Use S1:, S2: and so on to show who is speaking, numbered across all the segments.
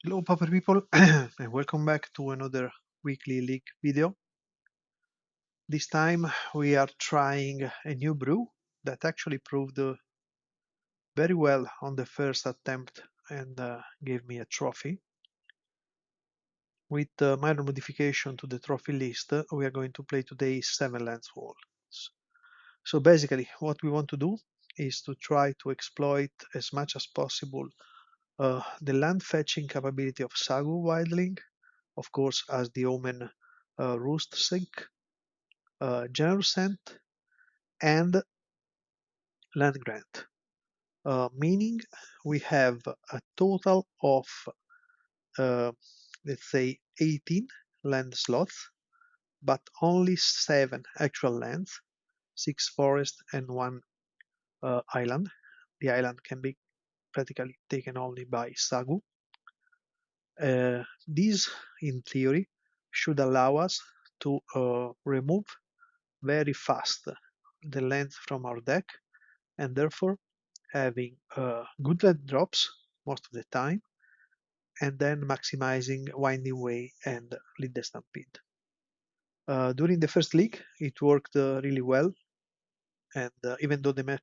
S1: Hello, Pauper people, and welcome back to another weekly league video. This time we are trying a new brew that actually proved very well on the first attempt and gave me a trophy. With minor modification to the trophy list, we are going to play today 7 lands walls. So basically, what we want to do is to try to exploit as much as possible the land fetching capability of Sagu Wildling, of course, as the Omen Roost Sink, General Scent, and Land Grant. Meaning we have a total of, uh, let's say, 18 land slots, but only 7 actual lands, 6 forests, and 1 island. The island can be practically taken only by Sagu. These, in theory, should allow us to remove very fast the lands from our deck, and therefore having good land drops most of the time, and then maximizing Winding Way and Lead the Stampede. During the first league, it worked really well, and even though the match,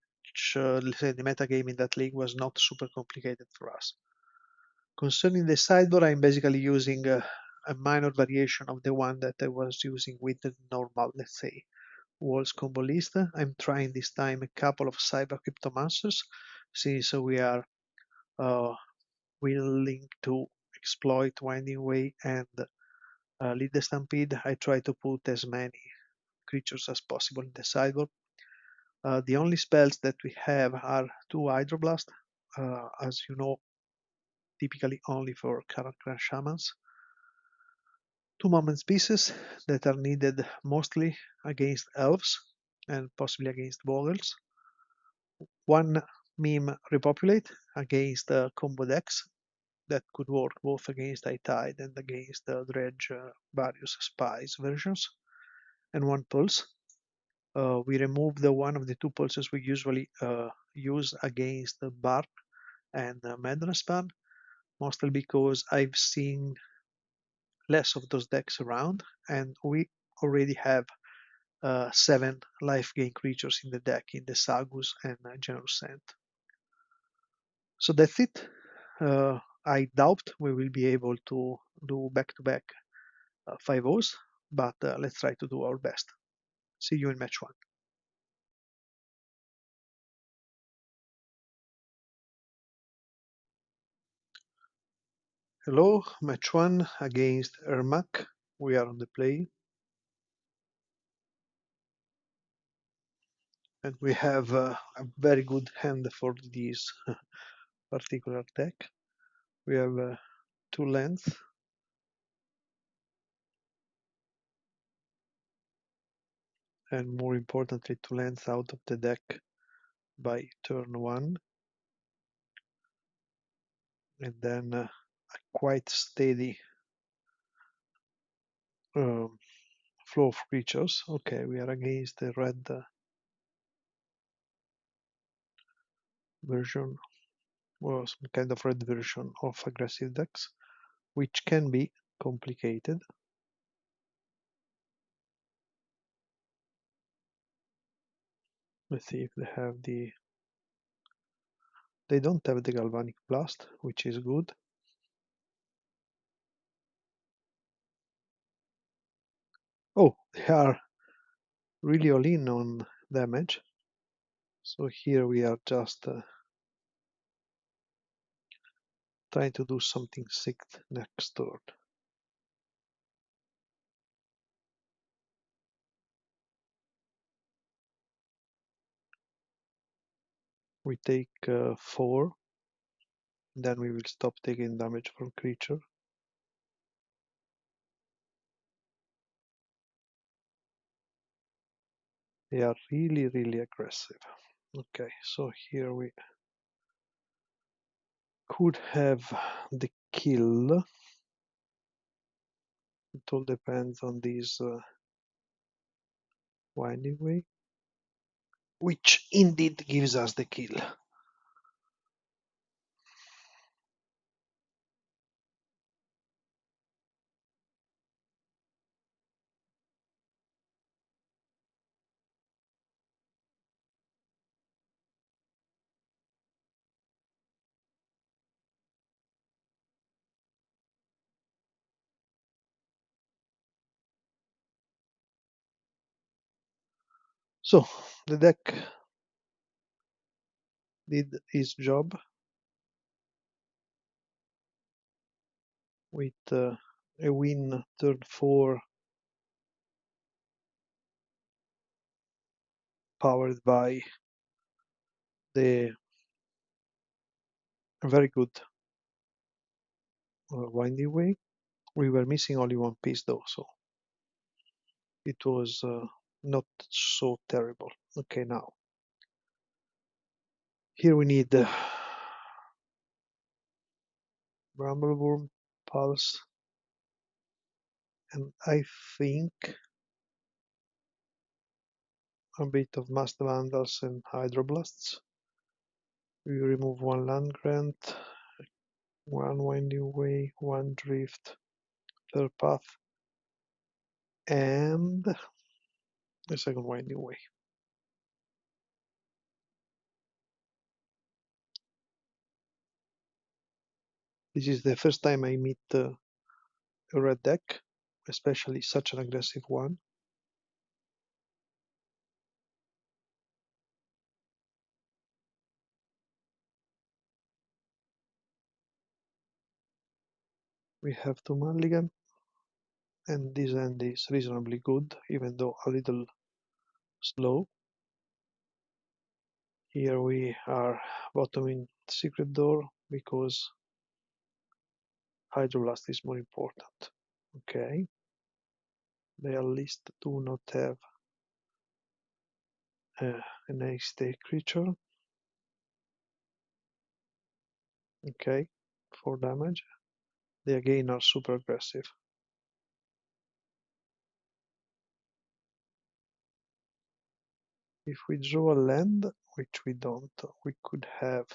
S1: let's say the meta game in that league was not super complicated for us. Concerning the sideboard, I'm basically using a minor variation of the one that I was using with the normal, let's say, Walls combo list. I'm trying this time a couple of Cyber Cryptomancers, since we are willing to exploit Winding Way and Lead the Stampede. I try to put as many creatures as possible in the sideboard. The only spells that we have are 2 Hydroblast, as you know, typically only for Karakran Shamans. 2 Moment Pieces that are needed mostly against Elves and possibly against Vogels. 1 Meme Repopulate against combo decks that could work both against iTide and against Dredge various spies versions, and 1 Pulse. We removed one of the 2 pulses we usually use against Bark and Madness Ban, mostly because I've seen less of those decks around, and we already have 7 life gain creatures in the deck in the Sagus and General Scent. So that's it. I doubt we will be able to do back-to-back 5-0s, but let's try to do our best. See you in match 1. Hello, match 1 against Ermac. We are on the play. And we have a very good hand for this particular deck. We have 2 lands. And more importantly, 2 lands out of the deck by turn 1. And then a quite steady flow of creatures. Okay, we are against the red version, or some kind of red version of aggressive decks, which can be complicated. Let's see if they have the... They don't have the Galvanic Blast, which is good. Oh, they are really all in on damage. So here we are just trying to do something sick next turn. We take 4, then we will stop taking damage from creature. They are really, really aggressive. Okay, so here we could have the kill. It all depends on this Winding Way, which indeed gives us the kill. So the deck did its job with a win turn 4 powered by the very good Winding Way. We were missing only one piece though, so it was not so terrible. Okay, now here we need Brambleworm, Pulse, and I think a bit of Mast Vandals and Hydroblasts. We remove one Land Grant, one Winding Way, one Drift, third path, and the second Winding Way. This is the first time I meet a red deck, especially such an aggressive one. We have two Mulligan, and this end is reasonably good, even though a little slow. Here we are bottoming Secret Door because Hydroblast is more important. Okay, they at least do not have an A-state creature. Okay, 4 damage. They again are super aggressive. If we draw a land, which we don't, we could have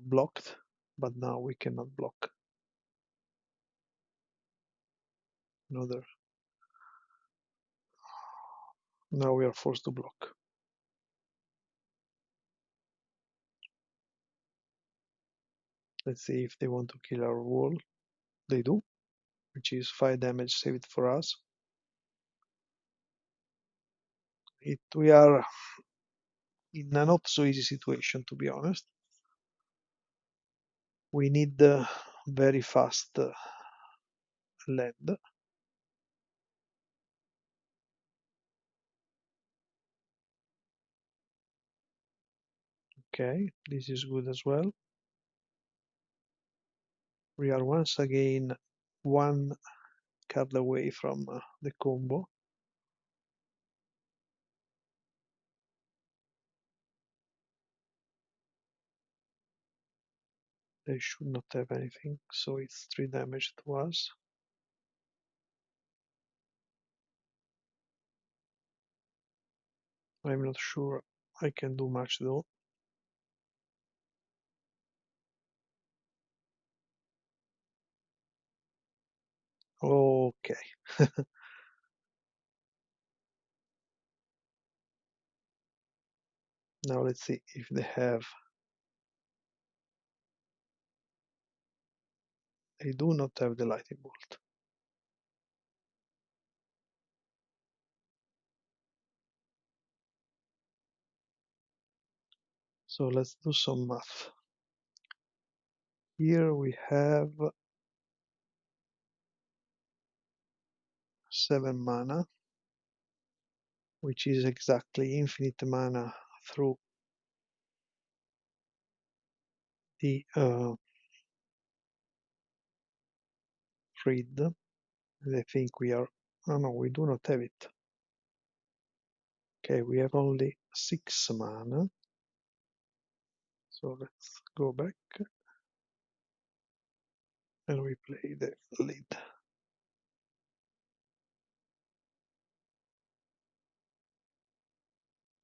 S1: blocked, but now we cannot block. Another. Now we are forced to block. Let's see if they want to kill our wall. They do, which is 5 damage saved for us. We are in a not so easy situation, to be honest. We need very fast land. Okay, this is good as well. We are once again one card away from the combo. They should not have anything, so it's 3 damage to us. I'm not sure I can do much though. Okay. Now let's see if they have. They do not have the lightning bolt. So let's do some math. Here we have 7 mana, which is exactly infinite mana through the grid. And I think we are. Oh no, we do not have it. Okay, we have only 6 mana. So let's go back and we play the lead.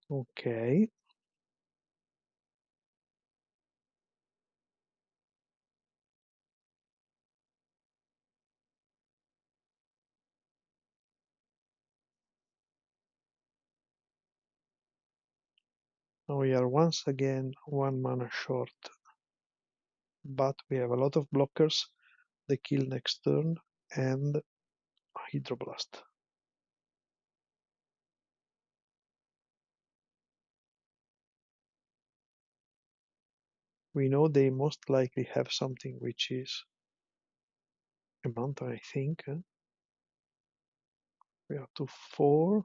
S1: Okay. Now we are once again 1 mana short, but we have a lot of blockers. They kill next turn and Hydroblast. We know they most likely have something which is a mountain, I think. We are to 4.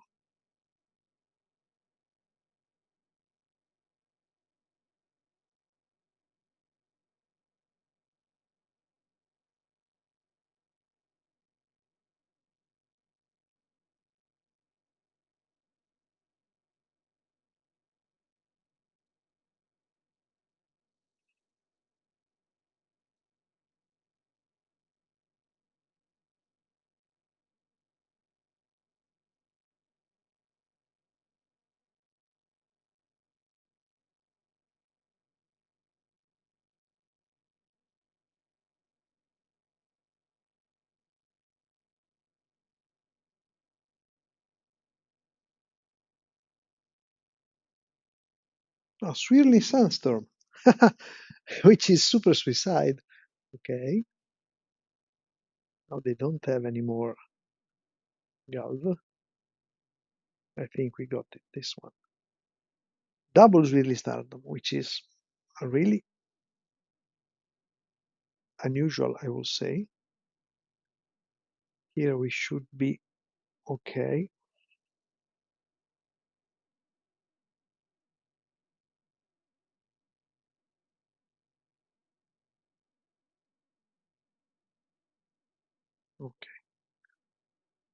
S1: Oh, Swirly Sandstorm, which is super suicide. Okay. Now they don't have any more Galv. I think we got it, this one. Double Swirly Stardom, which is really unusual, I will say. Here we should be okay. Okay.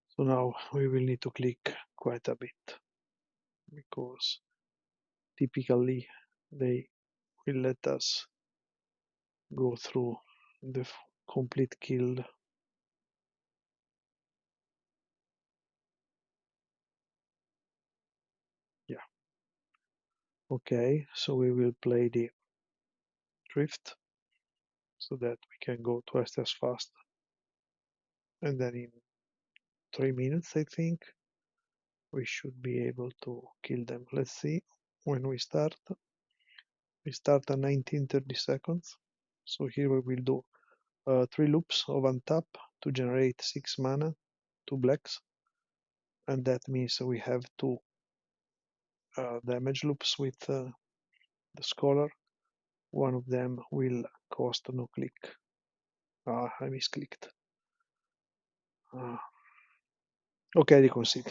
S1: So now we will need to click quite a bit because typically they will let us go through the complete kill. Yeah. Okay, so we will play the drift so that we can go twice as fast. And then in 3 minutes, I think, we should be able to kill them. Let's see when we start. We start at 19:30 seconds. So here we will do 3 loops of untap to generate 6 mana, 2 blacks. And that means we have 2 damage loops with the scholar. One of them will cost no click. I misclicked. Okay, reconcile.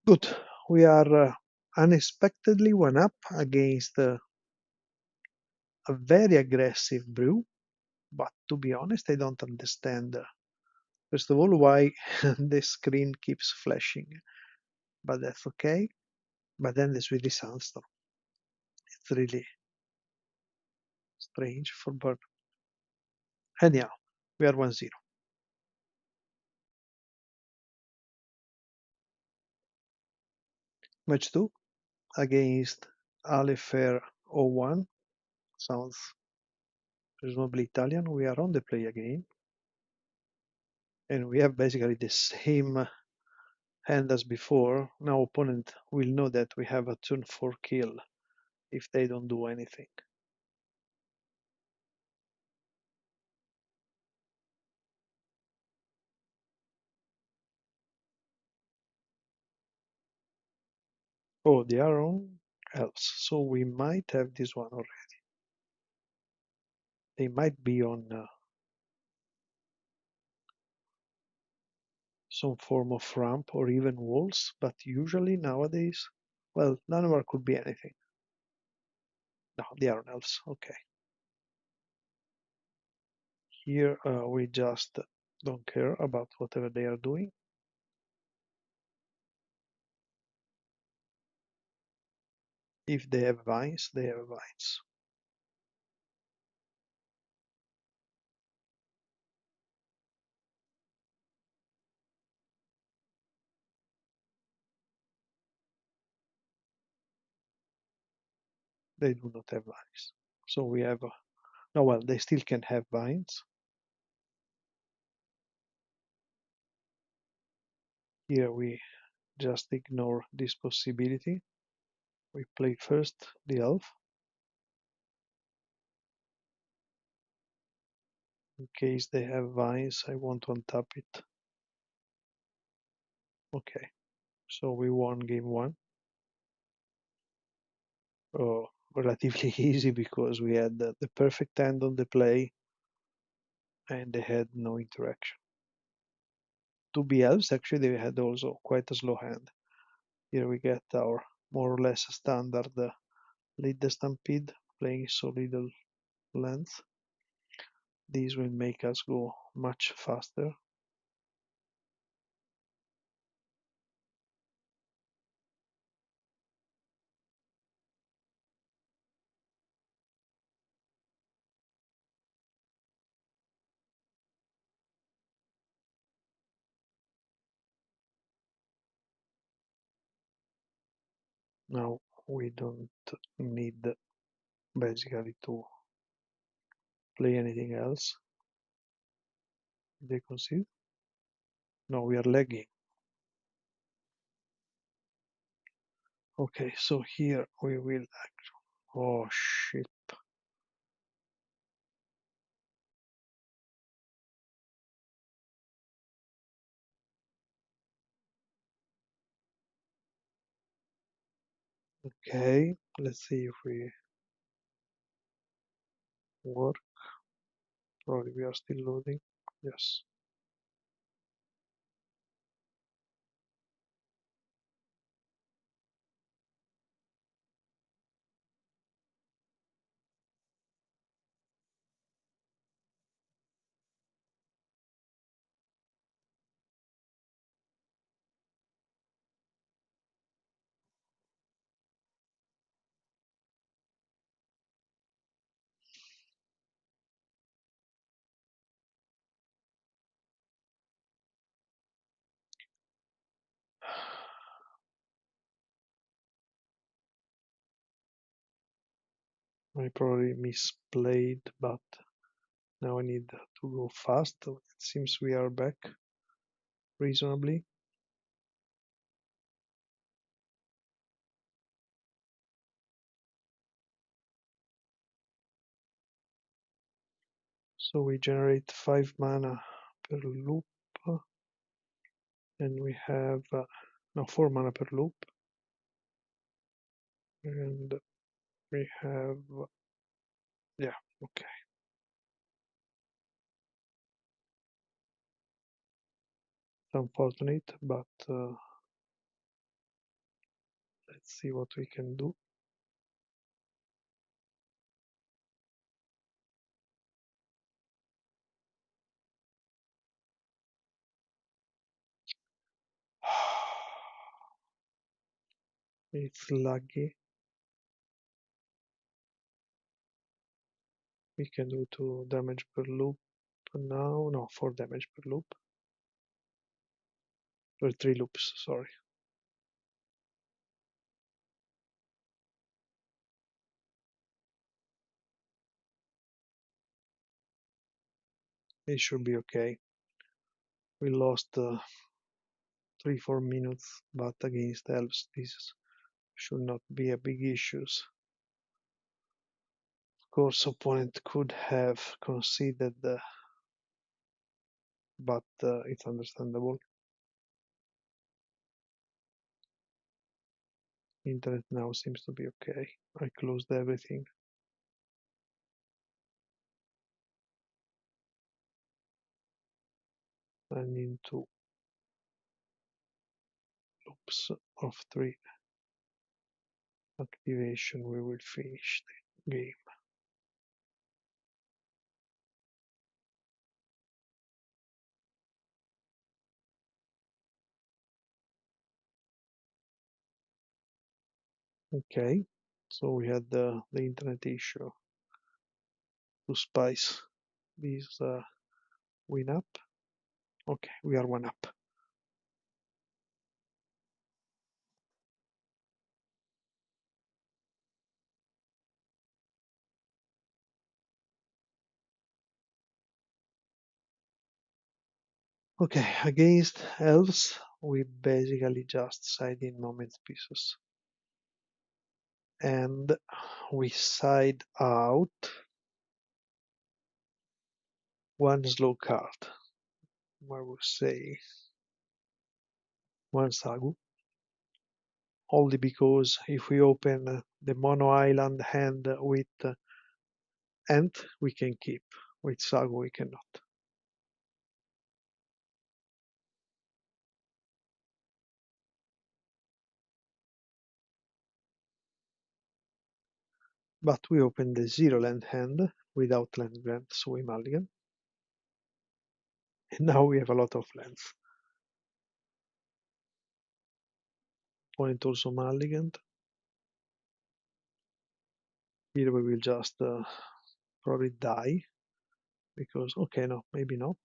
S1: Good. We are unexpectedly one up against a very aggressive brew, but to be honest, I don't understand. First of all, why the screen keeps flashing, but that's okay. But then there's really Sandstorm. It's really strange for burn. Anyhow, we are 1-0. Match 2 against Alefer 01. Sounds presumably Italian. We are on the play again. And we have basically the same hand as before. Now opponent will know that we have a turn 4 kill if they don't do anything. Oh, they are on Elves, so we might have this one already. They might be on some form of ramp or even walls, but usually nowadays, well, none could be anything. No, they are on Elves, okay. Here we just don't care about whatever they are doing. If they have vines, they have vines. They do not have vines. So we have, no, well, they still can have vines. Here we just ignore this possibility. We play first the elf. In case they have vines, I want to untap it. Okay, so we won game 1. Oh, relatively easy because we had the perfect hand on the play and they had no interaction. To be elves, actually, they had also quite a slow hand. Here we get our more or less standard lead the stampede, playing so little length. These will make us go much faster. Now we don't need basically to play anything else. They concede. No, we are lagging. Okay, so here we will. Oh shit. Okay, let's see if we work. Probably we are still loading. Yes. I probably misplayed, but now I need to go fast. It seems we are back reasonably. So we generate 5 mana per loop, and we have no 4 mana per loop, and we have yeah, okay. It's unfortunate, but let's see what we can do. It's laggy. We can do 2 damage per loop now. No, 4 damage per loop. Or 3 loops, sorry. It should be okay. We lost 3-4 minutes, but against elves this should not be a big issue. Of course, opponent could have conceded, but it's understandable. Internet now seems to be okay. I closed everything. And into loops of 3 activation we will finish the game. Okay, so we had the internet issue to spice this win up. Okay, we are 1 up. Okay, against elves, we basically just side in moment pieces. And we side out 1 slow card. I would say 1 Sagu. only because if we open the mono island hand with Ant, we can keep. With Sagu, we cannot. But we open the zero land hand without land grant, so we mulligan. And now we have a lot of lands. Opponent also mulligan. Here we will just probably die because, okay, no, maybe not.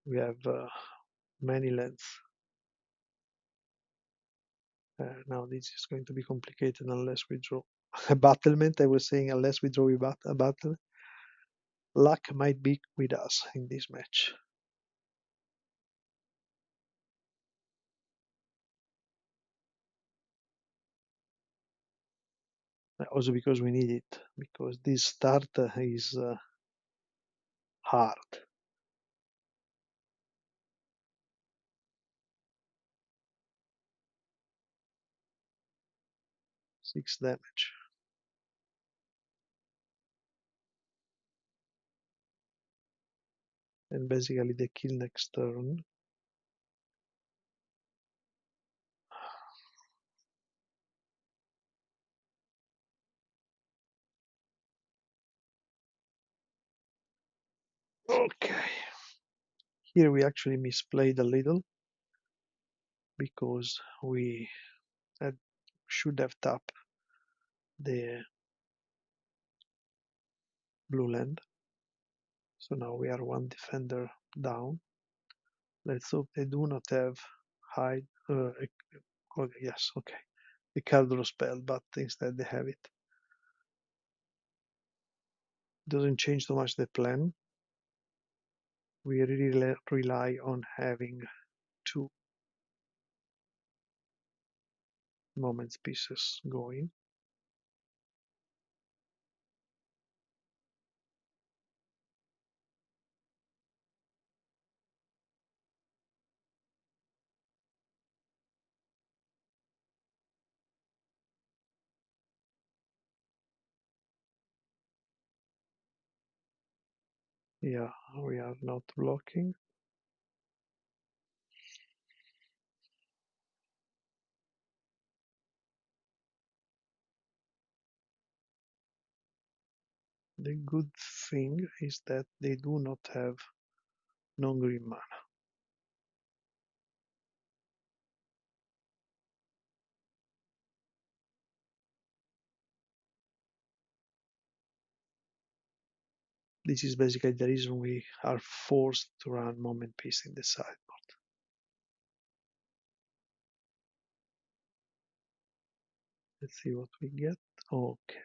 S1: We have many lands. Now this is going to be complicated unless we draw a battlement. I was saying unless we draw a battle, luck might be with us in this match. Also because we need it, because this start is hard. 6 damage. And basically the kill next turn. Okay. Here we actually misplayed a little because we should have tapped the blue land. So now we are one defender down. Let's hope they do not have hide. Yes, okay. The card draw spell, but instead they have it. Doesn't change too much the plan. We really rely on having 2 moments pieces going. Yeah, we are not blocking. The good thing is that they do not have non-green mana. This is basically the reason we are forced to run moment piece in the sideboard. Let's see what we get. Okay.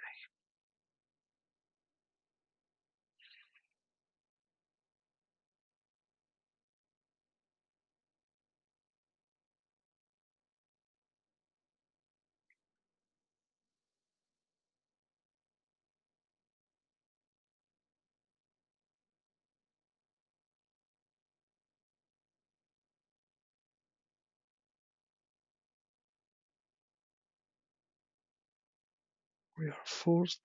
S1: We are forced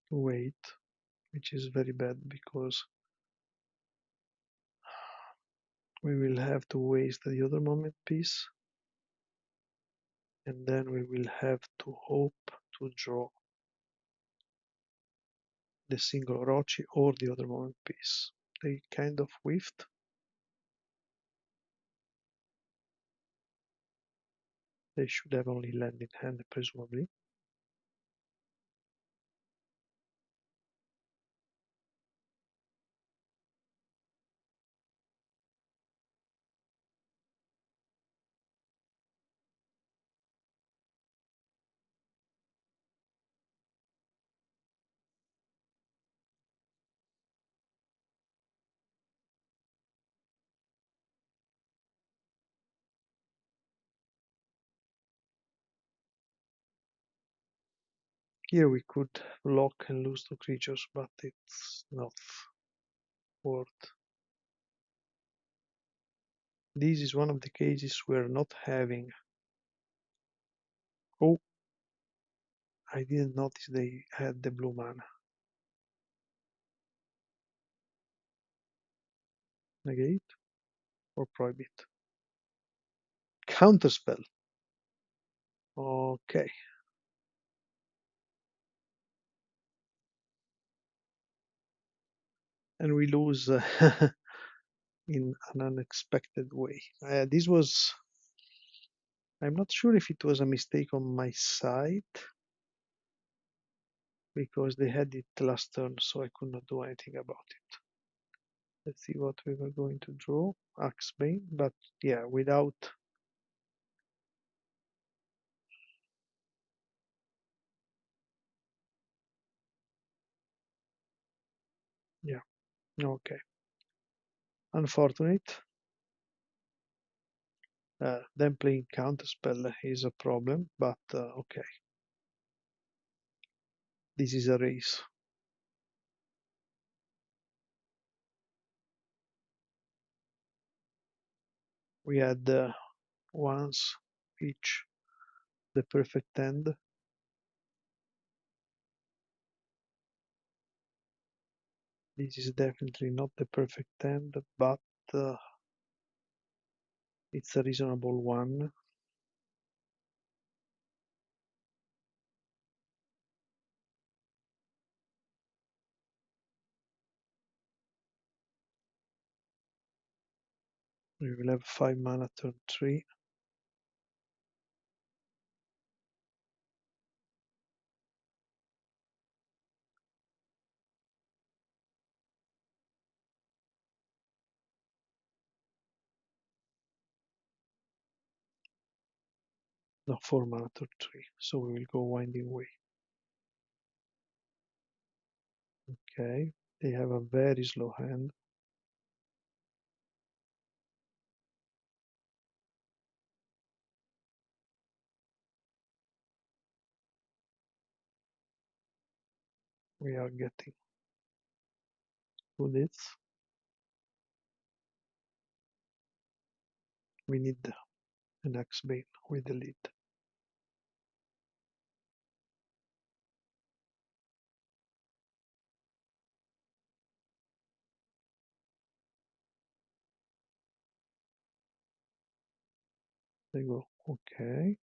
S1: to wait, which is very bad because we will have to waste the other moment piece, and then we will have to hope to draw the single Orochi or the other moment piece. They kind of whiffed. They should have only land in hand, presumably. Here we could block and lose two creatures, but it's not worth. This is one of the cases we're not having. Oh, I didn't notice they had the blue mana. Negate or prohibit. Counterspell. Okay. And we lose in an unexpected way. This was. I'm not sure if it was a mistake on my side because they had it last turn, so I could not do anything about it. Let's see what we were going to draw. Axebane, but yeah, without. Yeah, okay. Unfortunate. Them playing counterspell is a problem, but okay. This is a race. We had once each the perfect end. This is definitely not the perfect end, but uh, it's a reasonable one. We will have 5 mana turn 3. No, 4 mana turn 3. So we will go Winding Way. Okay, they have a very slow hand. We are getting to this. We need an Axebane with the lead. They go, okay.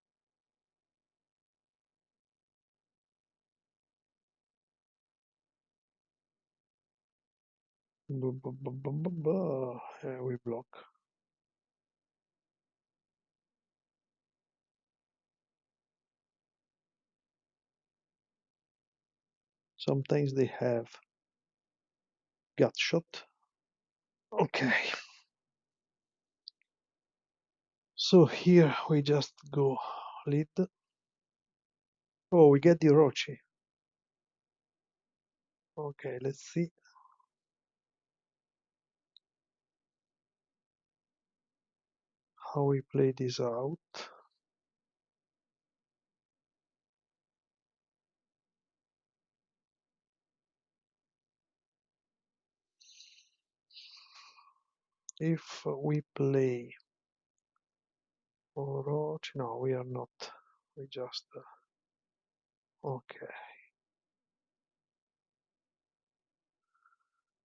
S1: We block. Sometimes they have gut shot. Okay. So here we just go lead. Oh, we get the Orochi. Okay, let's see. How we play this out. If we play Orochi, no, we are not. We just okay.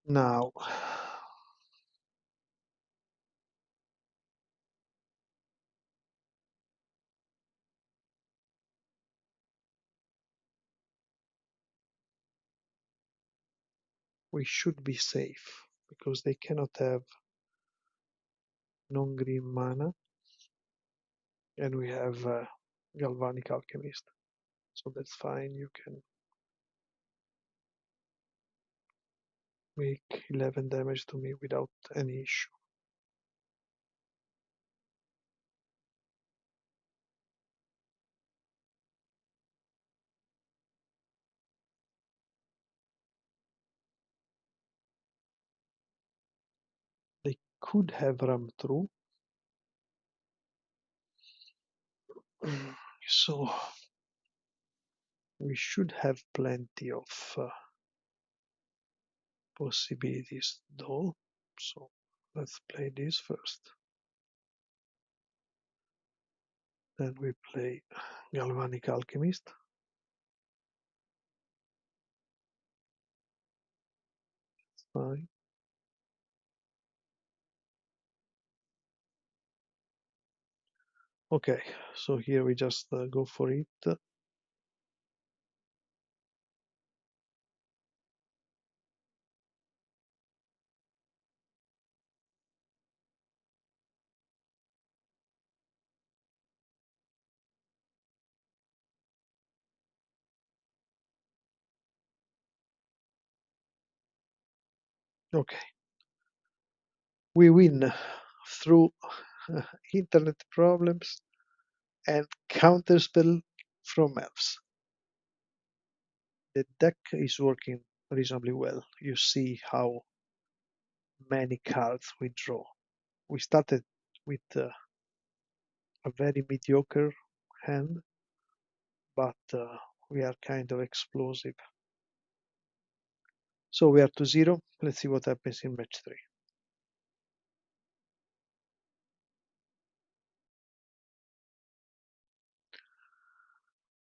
S1: Now we should be safe because they cannot have non-green mana, and we have Galvanic Alchemist, so that's fine. You can make 11 damage to me without any issue. They could have ram through. So We should have plenty of possibilities though. So let's play this first. Then we play Galvanic Alchemist. Fine. Okay, so here we just go for it. Okay, we win through internet problems and counterspell from Elves. The deck is working reasonably well. You see how many cards we draw. We started with a very mediocre hand, but we are kind of explosive. So we are to 0. Let's see what happens in match 3.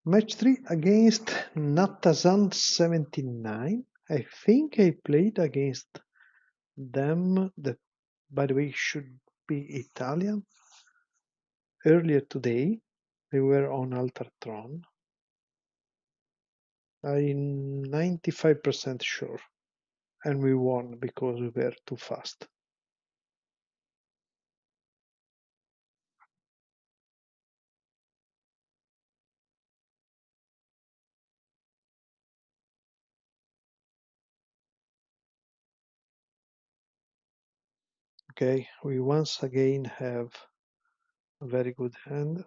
S1: Match 3 against Natazan79. I think I played against them, that by the way should be Italian. Earlier today, they were on Altertron. I'm 95% sure. And we won because we were too fast. Okay, we once again have a very good hand.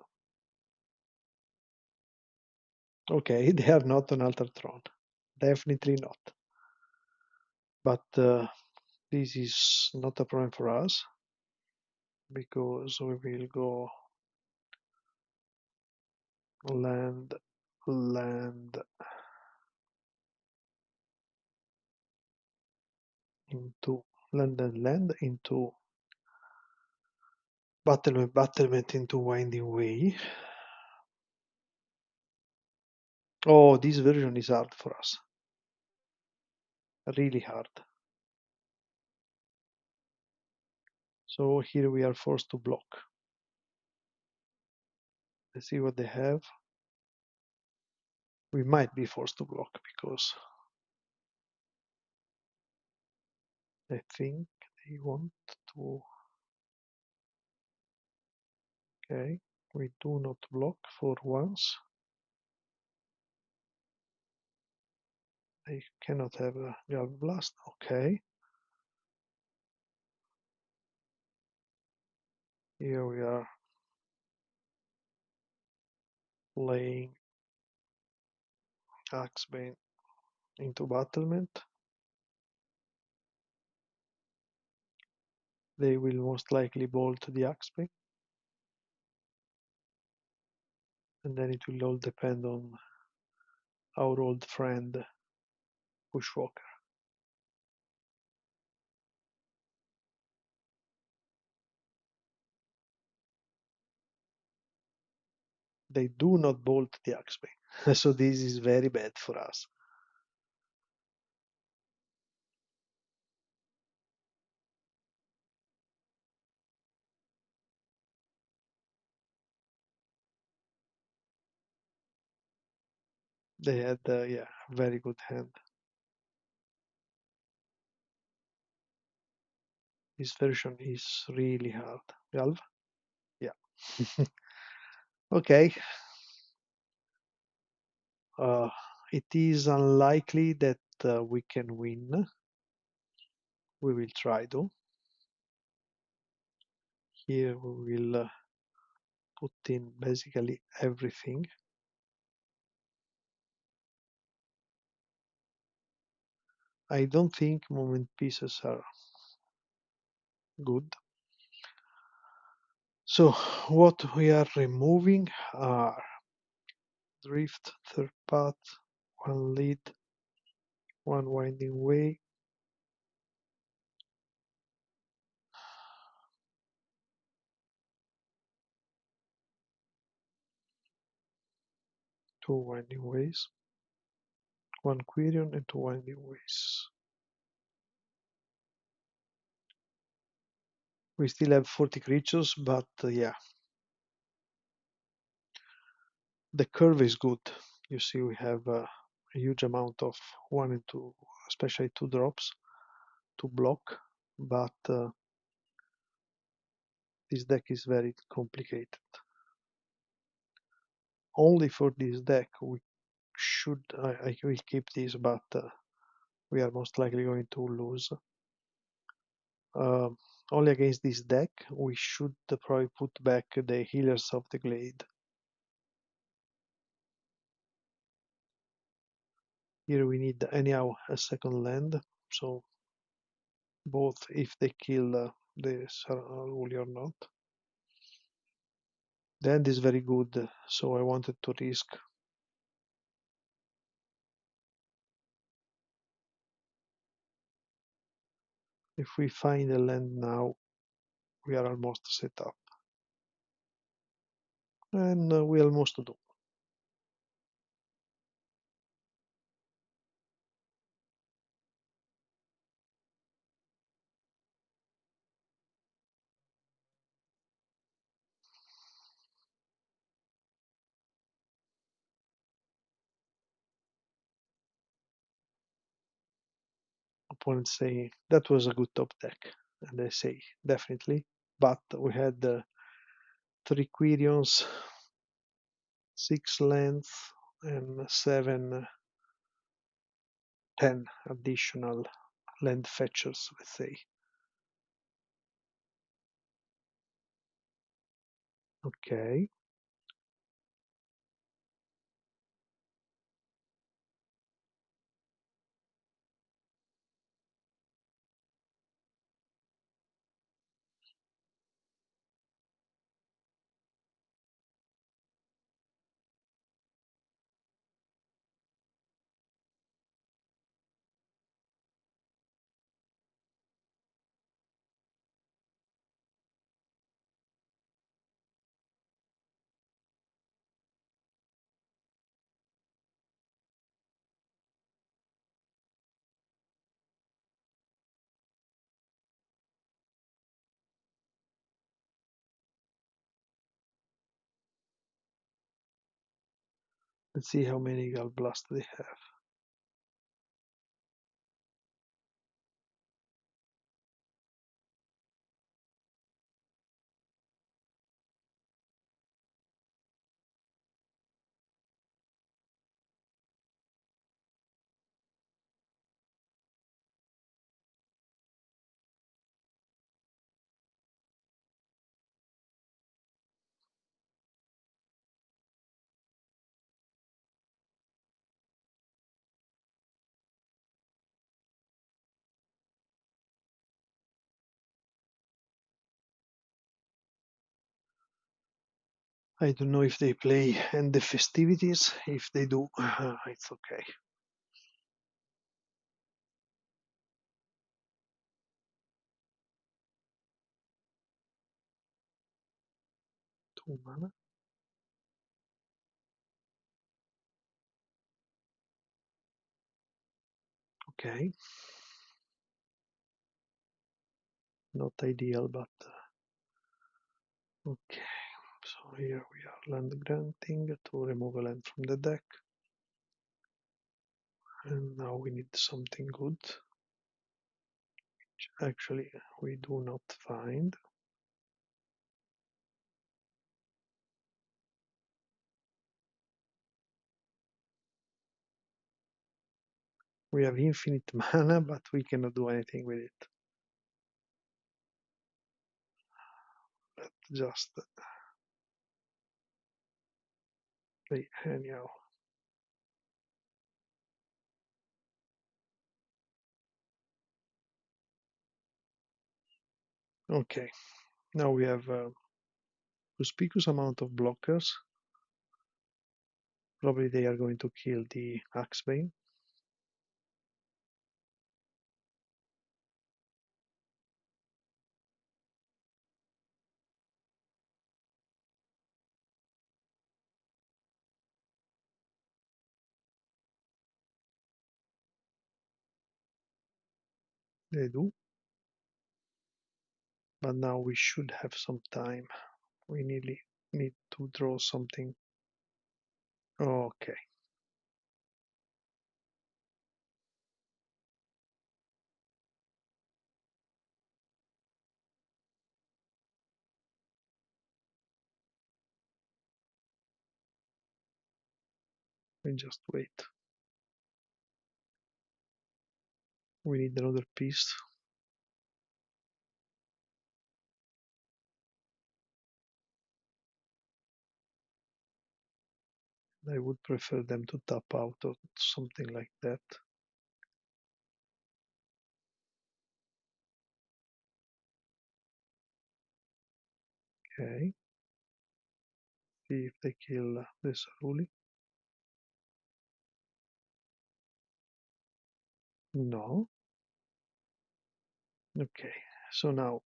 S1: Okay, they are not on Altertron. Definitely not. But this is not a problem for us because we will go land, land into land and land into battlement into winding way. Oh, this version is hard for us. Really hard. So here we are forced to block. Let's see what they have. We might be forced to block because I think they want to. Okay, we do not block for once. They cannot have a Gall Blast. Okay. Here we are playing Axebane into battlement. They will most likely bolt the Axebane. And then it will all depend on our old friend Bushwacker. They do not bolt the Axebane. So this is very bad for us. They had yeah, very good hand. This version is really hard. Galv? Yeah. Okay. Uh, it is unlikely that we can win. We will try though. Here we will put in basically everything. I don't think moment pieces are good. So what we are removing are drift, third path, one lead, one winding way, two winding ways, one Quirion and two winding ways. We still have 40 creatures, but yeah, the curve is good. You see, we have a huge amount of one and two, especially two drops to block, but this deck is very complicated. Only for this deck, we should, I will keep this, but we are most likely going to lose. Um, Only against this deck, we should probably put back the Healers of the Glade. Here we need anyhow a second land, so both if they kill the Saruli or not. The end is very good, so I wanted to risk. If we find a land now, we are almost set up. And we almost do. Opponents say that was a good top deck, and I say definitely. But we had three Quirions, six lands, and 10 additional land fetchers, let's say. Okay. Let's see how many Gallblast they have. I don't know if they play and the festivities. If they do, it's okay. Two mana. Okay. Not ideal, but okay. So here we are land granting to remove a land from the deck. And now we need something good, which actually we do not find. We have infinite mana, but we cannot do anything with it. Let's just play anyhow. Okay, now we have a conspicuous amount of blockers. Probably they are going to kill the Axebane. They do. But now we should have some time. We nearly need to draw something. Okay, we just wait. We need another piece. I would prefer them to tap out or something like that. Okay, see if they kill this Ruli. No. Okay, so now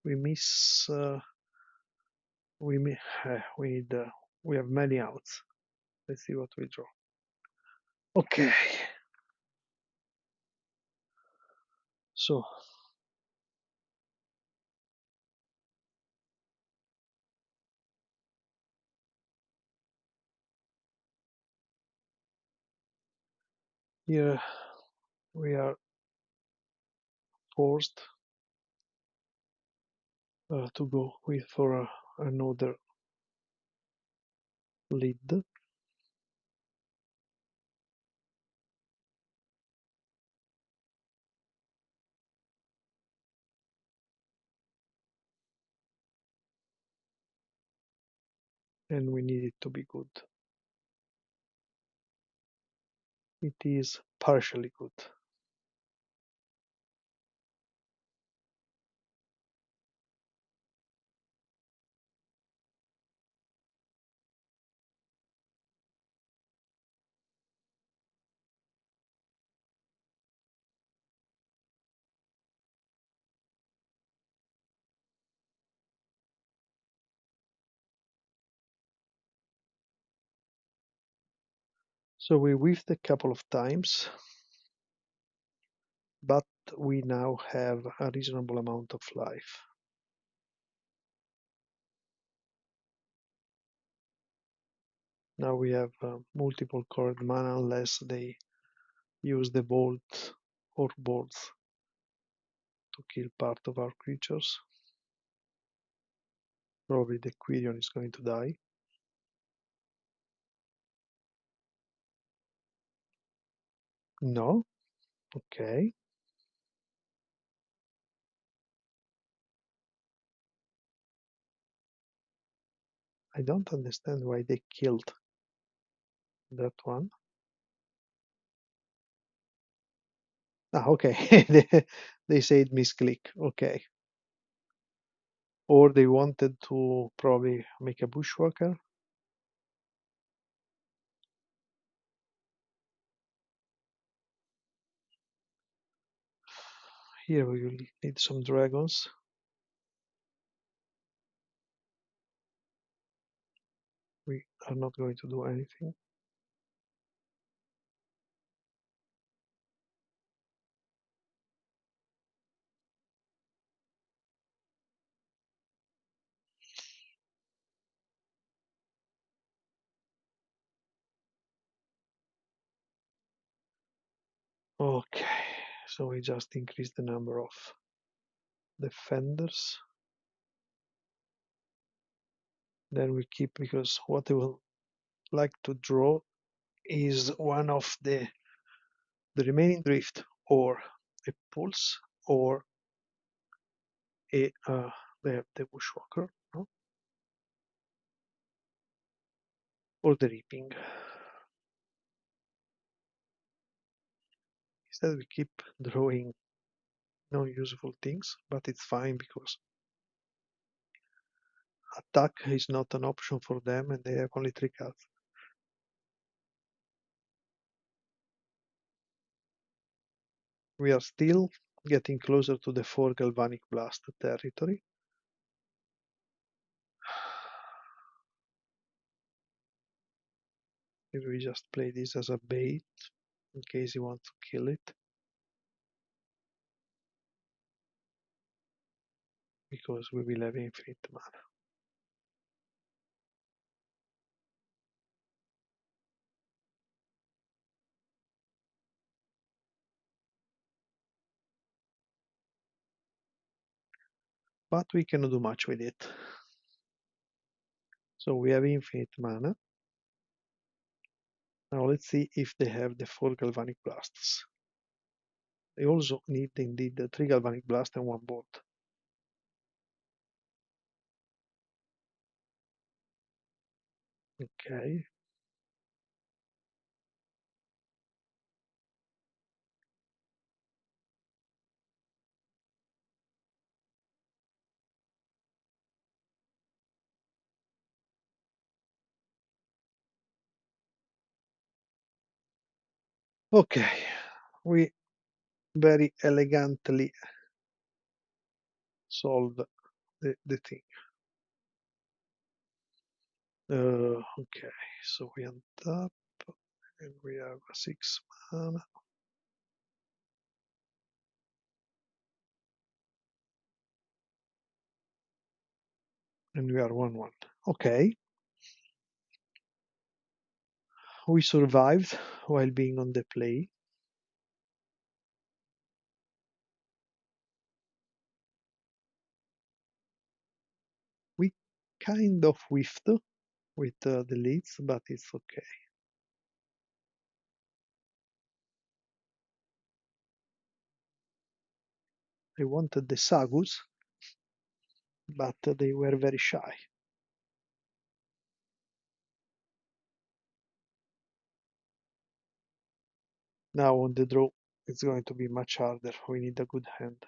S1: we miss. We mi- we need. We have many outs. Let's see what we draw. Okay, so here we are forced to go with for another lead. And we need it to be good. It is partially good. So we whiffed a couple of times, but we now have a reasonable amount of life. Now we have multiple colored mana unless they use the bolt or bolts to kill part of our creatures. Probably the Quirion is going to die. No? Okay. I don't understand why they killed that one. Ah, okay. They said misclick. Okay. Or they wanted to probably make a Bushwacker. Here we will need some dragons. We are not going to do anything. Okay, so we just increase the number of defenders. Then we keep, because what I will like to draw is one of the remaining drift, or a pulse, or a the bushwalker, no? Or the reaping. Instead we keep drawing non-useful things, but it's fine because attack is not an option for them and they have only 3 cards. We are still getting closer to the 4 Galvanic Blast territory. If we just play this as a bait in case you want to kill it, because we will have infinite mana. But we cannot do much with it. So we have infinite mana. Now let's see if they have the 4 Galvanic Blasts. They also need indeed the 3 Galvanic Blast and 1 Bolt. Okay. Okay. We very elegantly solve the thing. Okay, so we untap and we have 6 mana. And we are 1-1. Okay. We survived while being on the play. We kind of whiffed with the leads, but it's okay. I wanted the Sagus, but they were very shy. Now on the draw, it's going to be much harder. We need a good hand.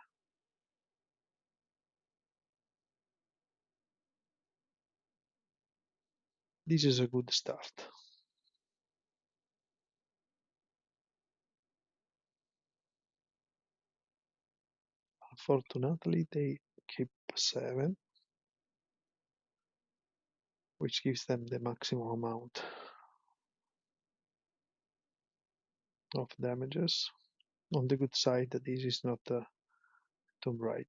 S1: This is a good start. Unfortunately, they keep 7, which gives them the maximum amount of damages. On the good side, this is not a Tomb Raider.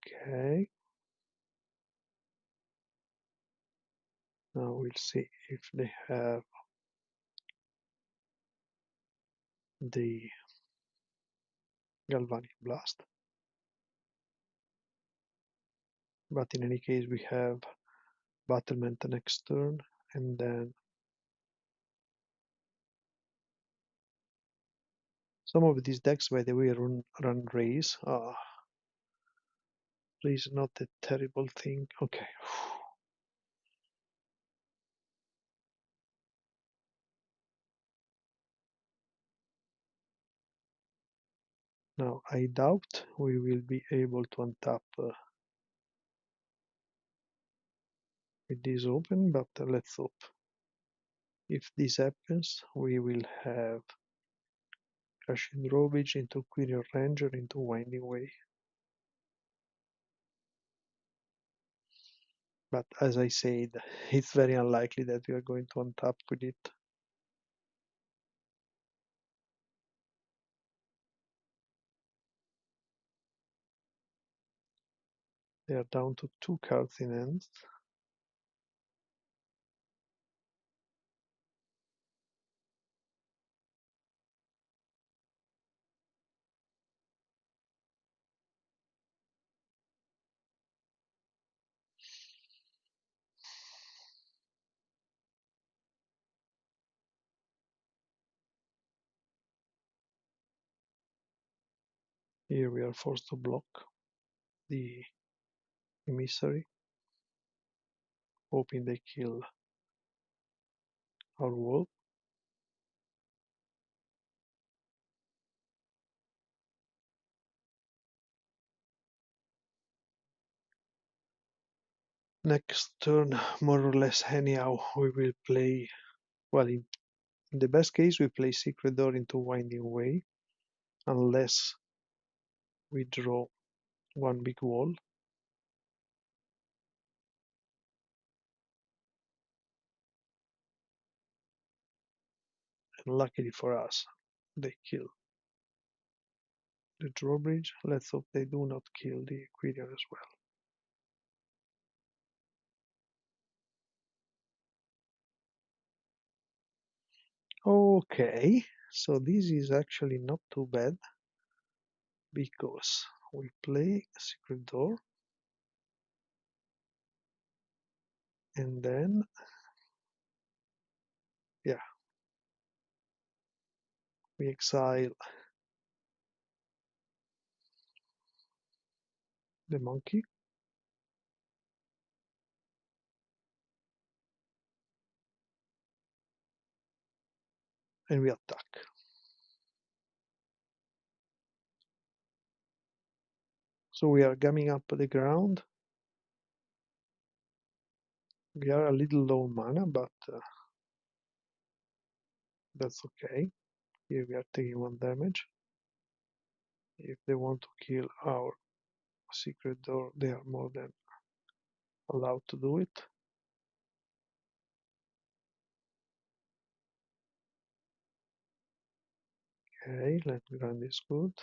S1: Okay. Now we'll see if they have the Galvanic Blast. But in any case, we have Battlement the next turn, and then some of these decks, by the way, run Raise. Raise not a terrible thing. Okay. Now I doubt we will be able to untap with this open, but let's hope. If this happens, we will have Crushing Rovage into Quirion Ranger into Winding Way. But as I said, it's very unlikely that we are going to untap with it. They are down to 2 cards in hand. Here we are forced to block the Emissary, hoping they kill our wall. Next turn, more or less anyhow, we will play, well, In the best case, we play Secret Door into Winding Way, unless we draw one big wall. And luckily for us, they kill the drawbridge. Let's hope they do not kill the Quirion as well. Okay, so this is actually not too bad, because we play Secret Door, and then, yeah, we exile the monkey, and we attack. So we are gumming up the ground. We are a little low mana, but that's okay. Here we are taking 1 damage. If they want to kill our Secret Door, they are more than allowed to do it. Okay, let me run this good.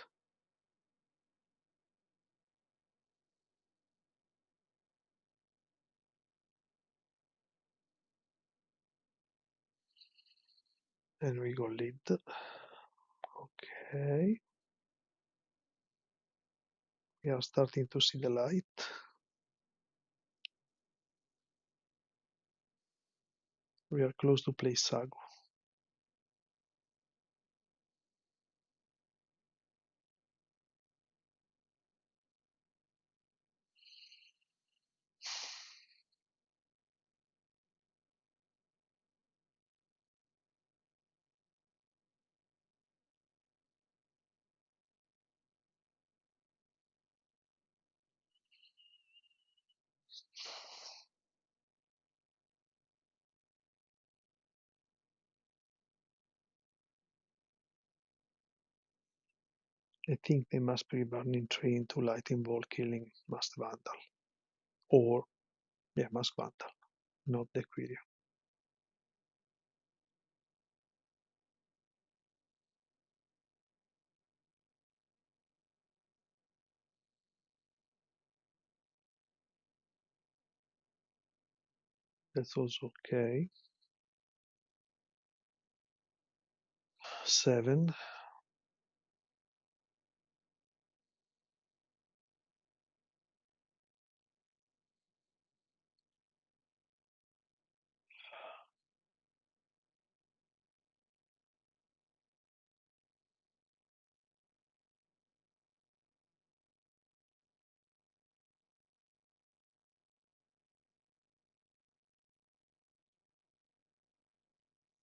S1: And we go lead. Okay. We are starting to see the light. We are close to play Sagu. I think they must be burning tree into lightning ball killing Masked Vandal. Or, yeah, Masked Vandal, not the Quirion. That's also okay. 7.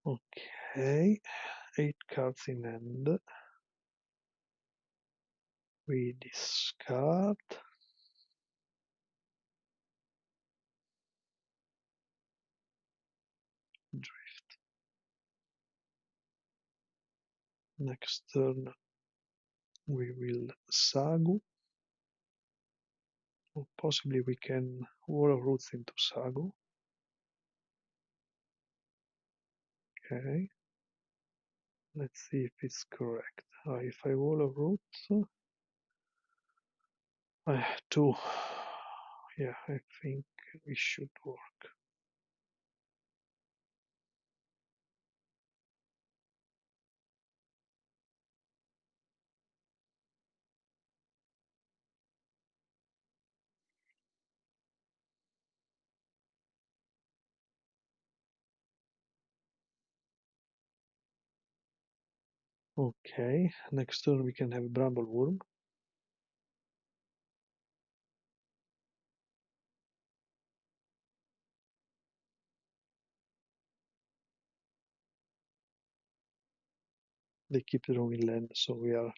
S1: Okay. 8 cards in hand. We discard. Drift. Next turn we will Sagu. Or possibly we can Wall of Roots into Sagu. Okay. Let's see if it's correct. If I Wall of Roots, I have 2. Yeah, I think it should work. Okay, next turn we can have Brambleworm. They keep drawing land, so we are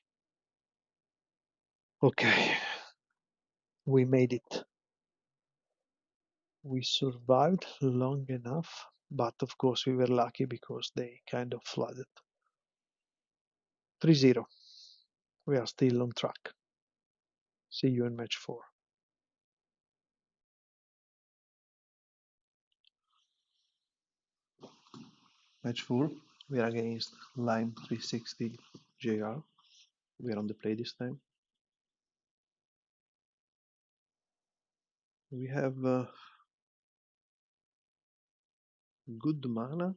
S1: okay. We made it. We survived long enough But of course, we were lucky because they kind of flooded. 3-0. We are still on track. See you in match 4. Match 4, we are against Lime 360 JR. We are on the play this time. We have good mana,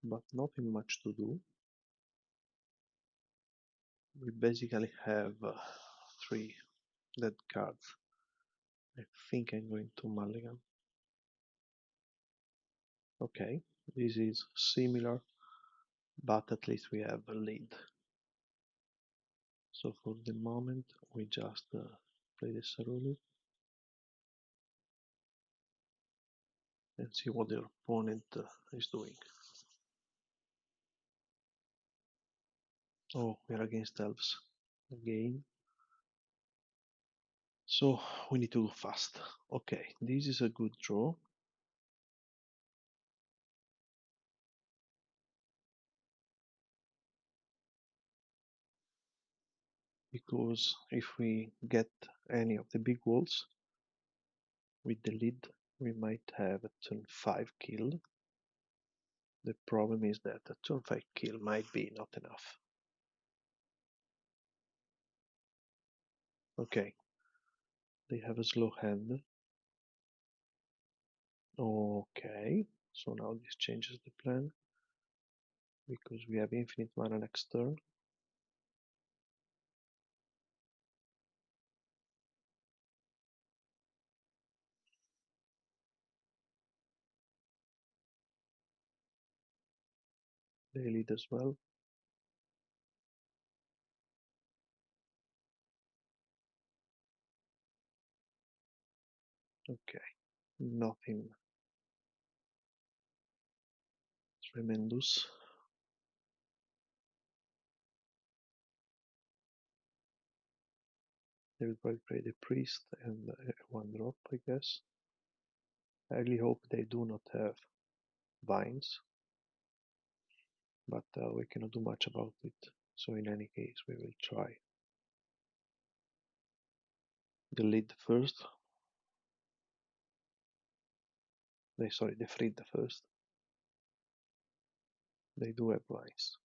S1: but nothing much to do. We basically have 3 dead cards. I think I'm going to mulligan. Okay, this is similar, but at least we have a lead. So for the moment, we just play the Sarulu and see what the opponent is doing. Oh, we are against Elves again. So we need to go fast. Okay, this is a good draw. Because if we get any of the big walls with the lead, we might have a turn 5 kill. The problem is that a turn 5 kill might be not enough. Okay, they have a slow hand. Okay, so now this changes the plan because we have infinite mana next turn. They lead as well. Okay, nothing tremendous. They will probably play the priest and 1 drop, I guess. I really hope they do not have vines, but we cannot do much about it. So in any case, we will try the lead first. Sorry, the Frid first. They do have vines.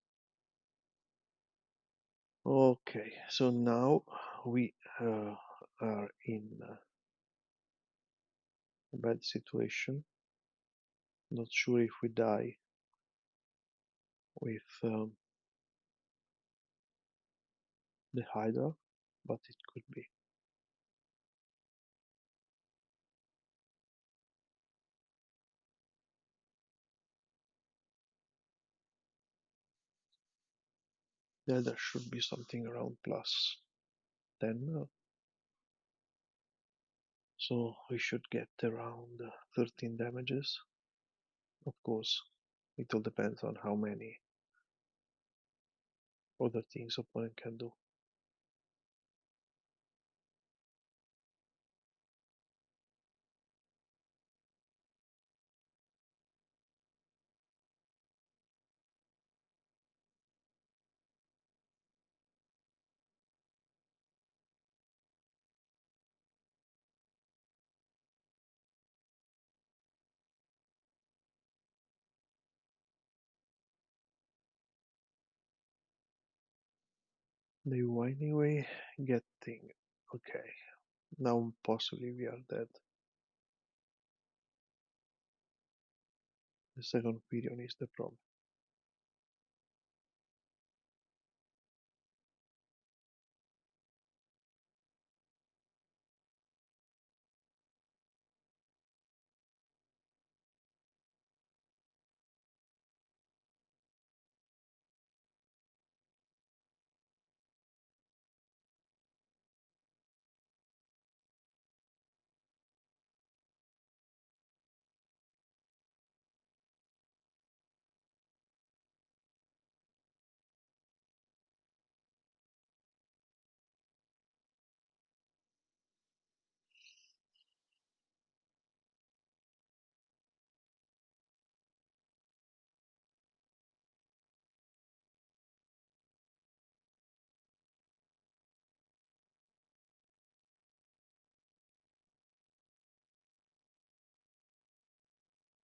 S1: Okay, so now we are in a bad situation. Not sure if we die with the Hydra, but it could be. Yeah, there should be something around plus 10. So we should get around 13 damages. Of course, it all depends on how many other things opponent can do. They will anyway getting okay. Now possibly we are dead. The second period is the problem.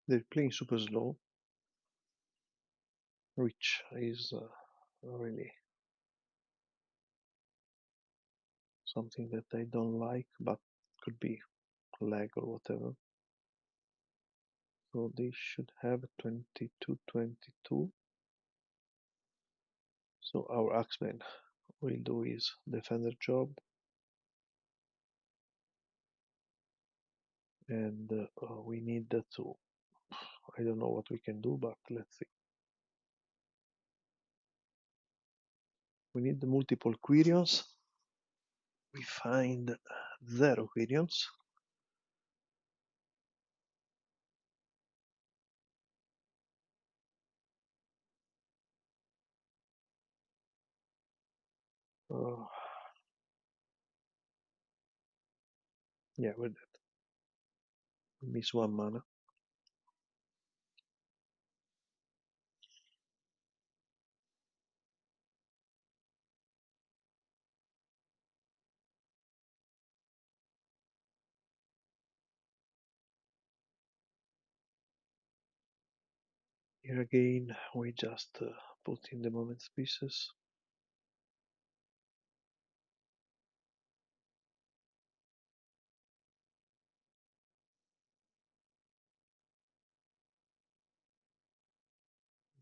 S1: They're playing super slow, which is really something that I don't like, but could be lag or whatever. So they should have 22-22. So our axeman will do his defender job, and we need to. I don't know what we can do, but let's see. We need the multiple quirions. We find zero quirions. Uh, yeah, we're dead. We miss one mana. Here again, we just put in the moment pieces.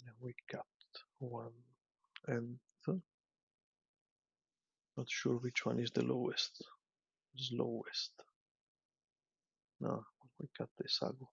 S1: And we cut one and not sure which one is the lowest. Slowest. No, we cut the Sagu.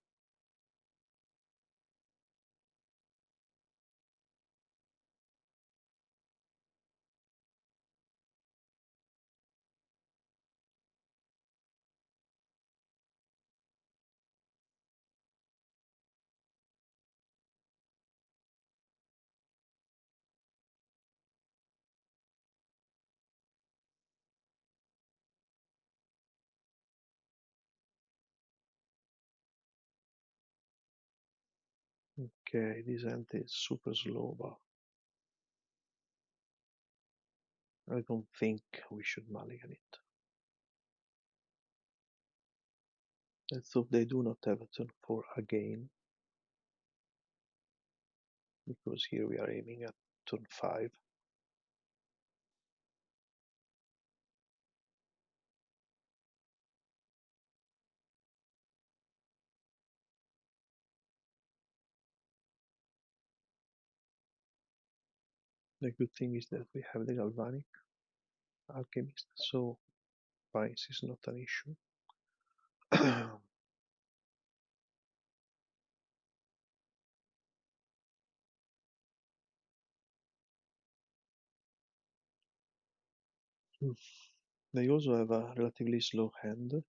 S1: Okay, this end is super slow, but I don't think we should mulligan it. Let's hope they do not have a turn 4 again, because here we are aiming at turn 5. The good thing is that we have the Galvanic Alchemist, so price is not an issue. They also have a relatively slow hand.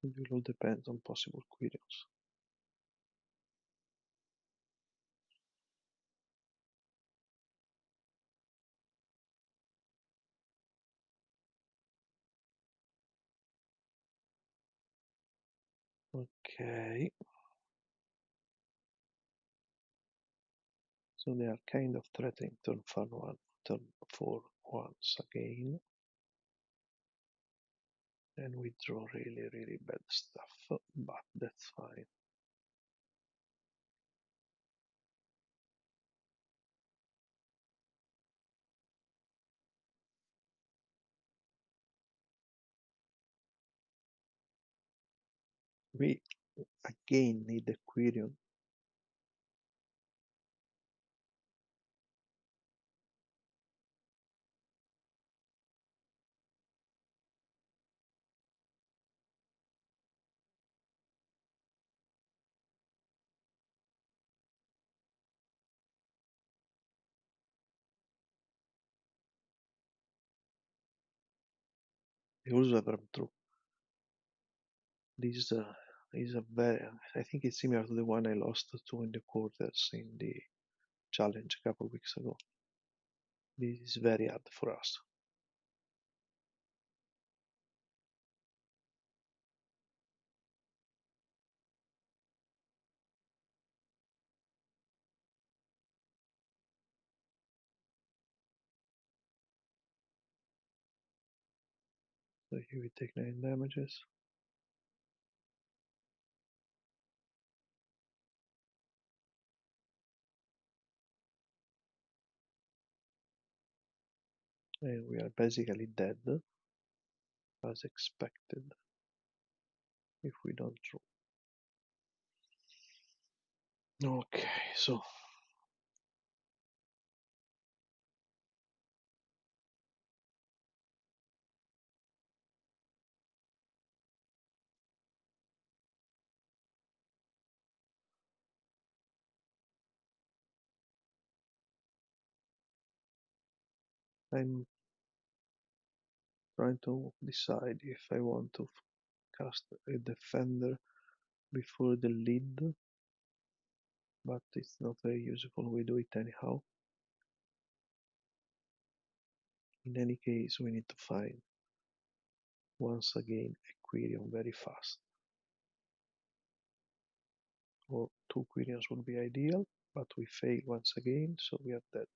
S1: It will all depend on possible queries. Okay, so they are kind of threatening turn 1, turn 4 once again. And we draw really, really bad stuff, but that's fine. We again need a Quirion. We also have true. This is a very, I think it's similar to the one I lost to in the quarters in the challenge a couple of weeks ago. This is very hard for us. So here we take 9 damages. And we are basically dead, as expected, if we don't draw. Okay, so I'm trying to decide if I want to cast a defender before the lead, but it's not very useful. We do it anyhow. In any case, we need to find once again a Quirion very fast. Or 2 Quirions would be ideal, but we fail once again, so we are dead.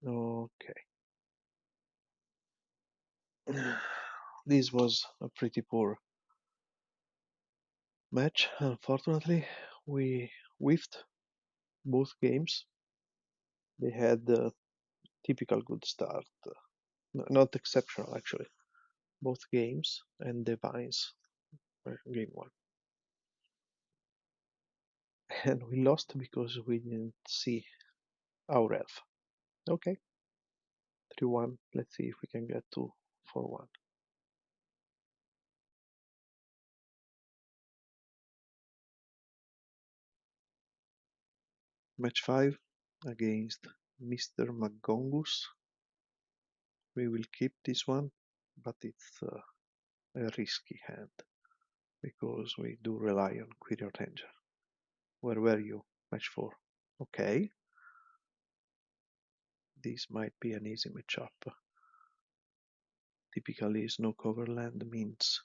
S1: Okay. This was a pretty poor match. Unfortunately, we whiffed both games. They had a typical good start. Not exceptional, actually. Both games and Divines game 1. And we lost because we didn't see our elf. Okay, 3-1. Let's see if we can get to 4-1. Match 5 against Mr. McGongus. We will keep this one, but it's a risky hand because we do rely on Quirion Ranger. Where were you? Match 4. Okay, this might be an easy matchup. Typically, snow cover land means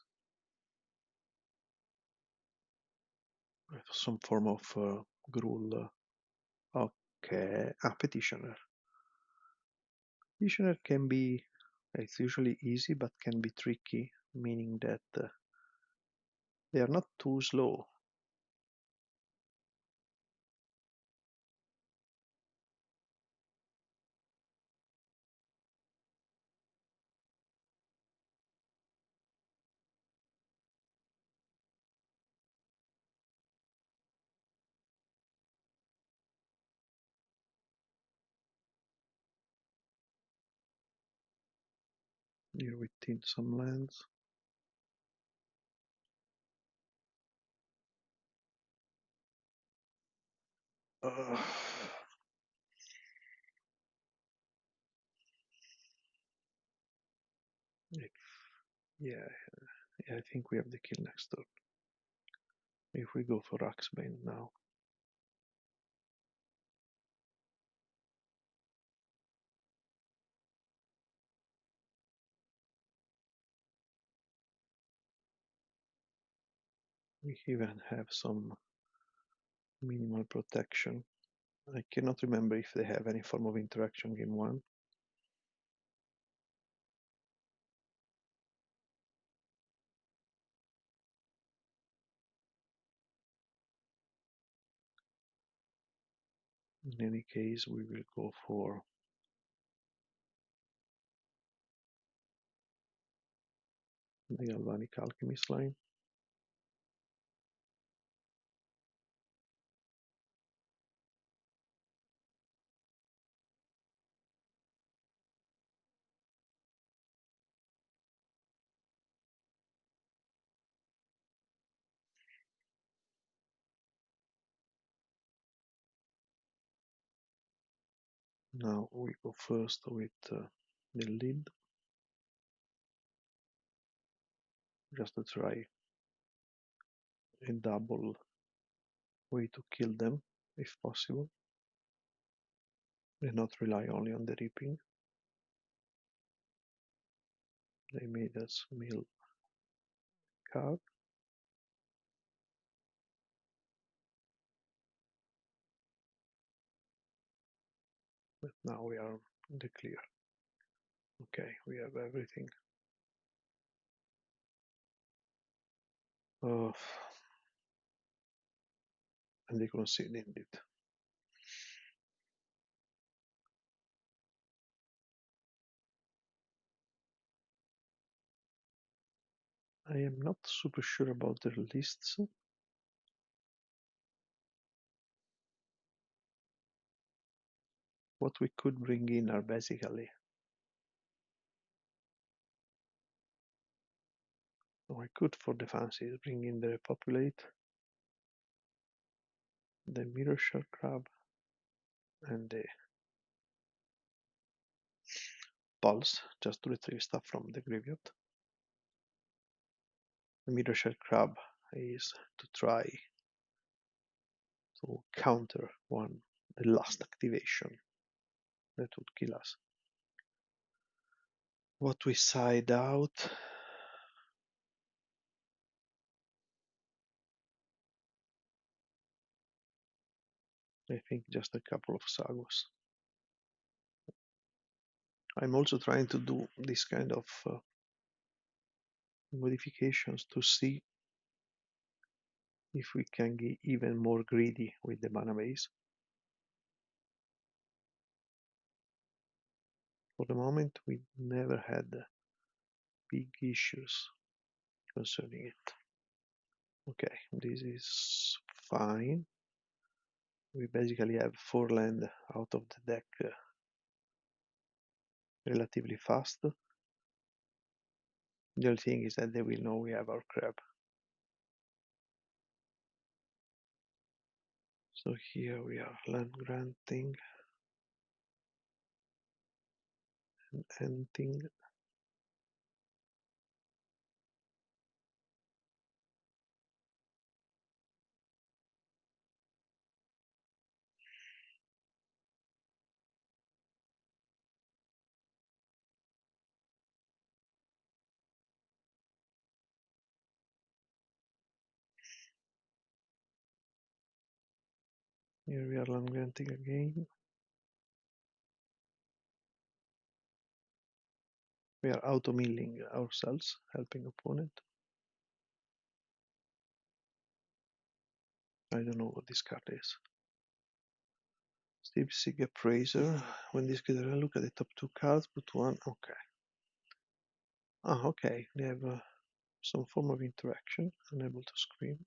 S1: some form of gruel. Okay, Petitioner. Petitioner can be, it's usually easy, but can be tricky, meaning that they are not too slow. Here we tint some lands. Uh, if, yeah, I think we have the kill next turn. If we go for Axbane now. We even have some minimal protection. I cannot remember if they have any form of interaction game 1. In any case, we will go for the Galvanic Alchemist line. Now we go first with the lead, just to try a double way to kill them if possible, and not rely only on the reaping. They made us mill card. But now we are in the clear. Okay, we have everything. Oh, and they conceded it. I am not super sure about their lists. What we could bring in are basically, I could for the fancies bring in the repopulate, the mirror shell crab, and the pulse, just to retrieve stuff from the graveyard. The mirror shell crab is to try to counter the last activation that would kill us. What we side out, I think just a couple of Sagus. I'm also trying to do this kind of modifications to see if we can get even more greedy with the mana base. For the moment, we never had big issues concerning it. Okay, this is fine. We basically have 4 land out of the deck relatively fast. The only thing is that they will know we have our crab. So here we are land granting and ending. Here we are land granting again. We are auto milling ourselves, helping opponent. I don't know what this card is. Steve Sig Appraiser. When this gets a look at the top 2 cards, put one. Okay. Ah, okay. They have some form of interaction. Unable to scream.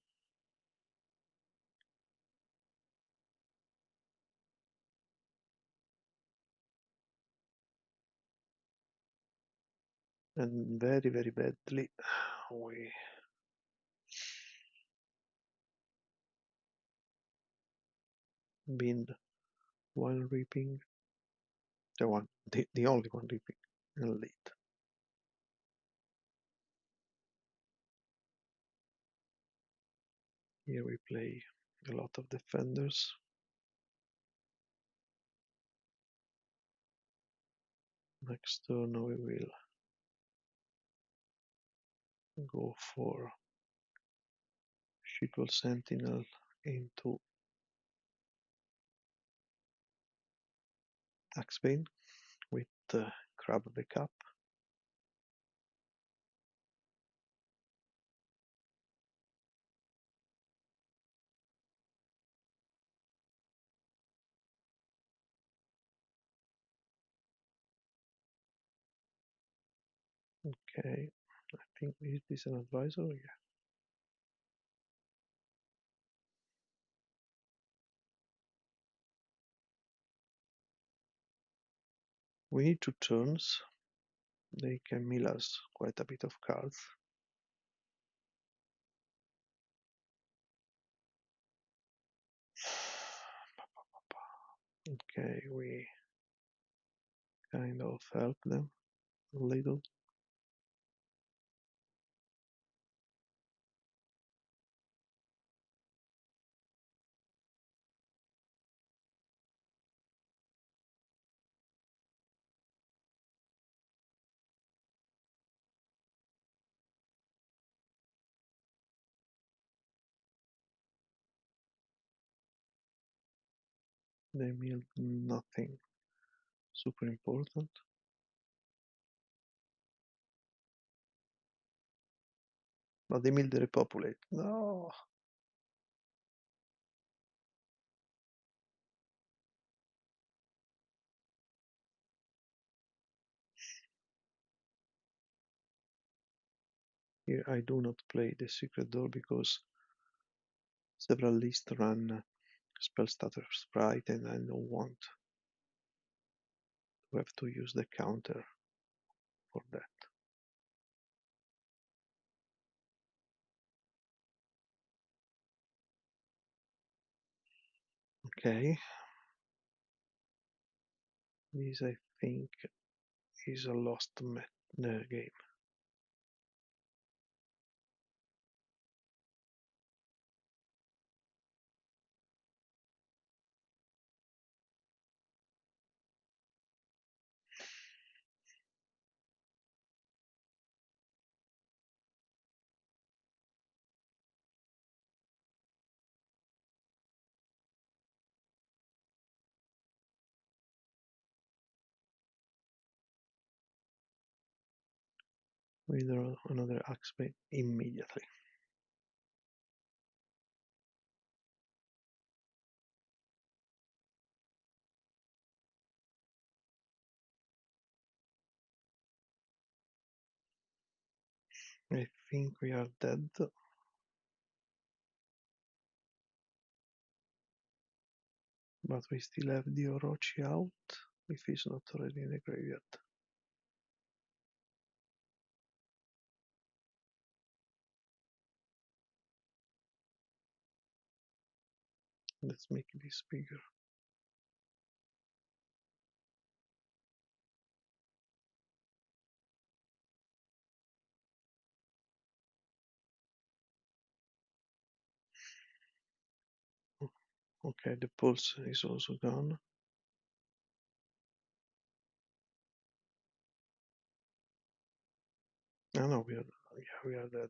S1: And very, very badly, we binned one reaping. The only one reaping and lead. Here we play a lot of defenders. Next turn we will go for Shitwell Sentinel into Axebane with Crab backup. Okay, I think is this an advisor? Yeah. We need 2 turns. They can mill us quite a bit of cards. Okay, we kind of help them a little. They mill nothing super important. But they will repopulate. No. Here I do not play the secret door because several lists run spell status sprite and I don't want to have to use the counter for that. Okay. This I think is a lost game. We draw another axebane immediately. I think we are dead. But we still have the Orochi out, if he's not already in the graveyard. Let's make this bigger. Okay, the pulse is also gone. No, no, we are dead.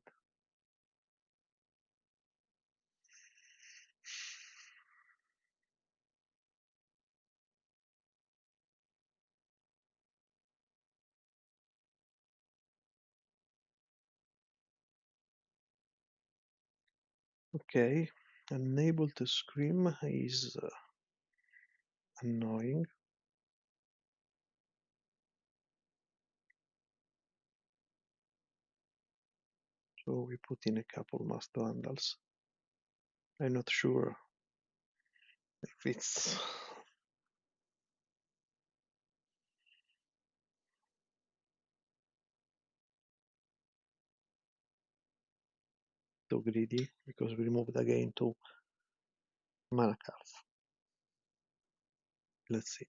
S1: Okay, unable to scream is annoying. So we put in a couple Mast Vandals. I'm not sure if it's too greedy because we moved again to mana cards. Let's see.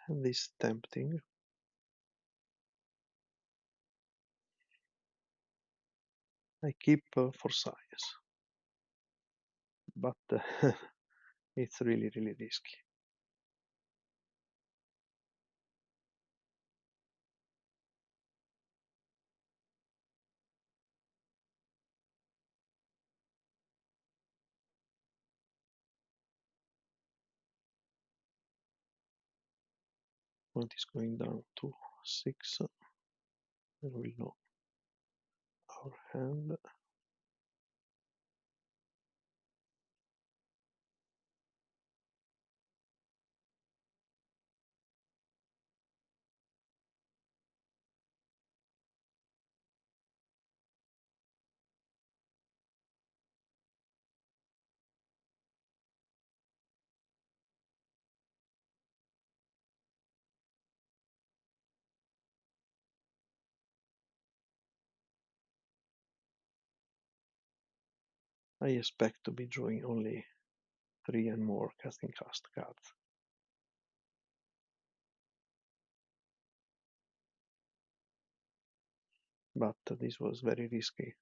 S1: This tempting. I keep for science, but it's really risky. What is going down to 6? And we know our hand. I expect to be drawing only 3 and more casting cast cards. But this was very risky.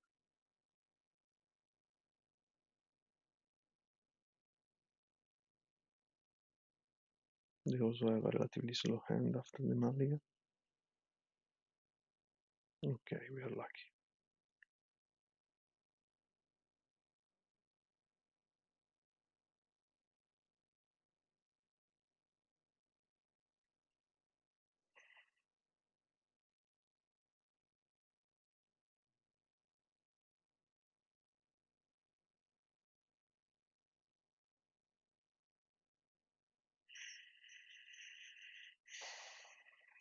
S1: They also have a relatively slow hand after the mulligan. Okay, we are lucky.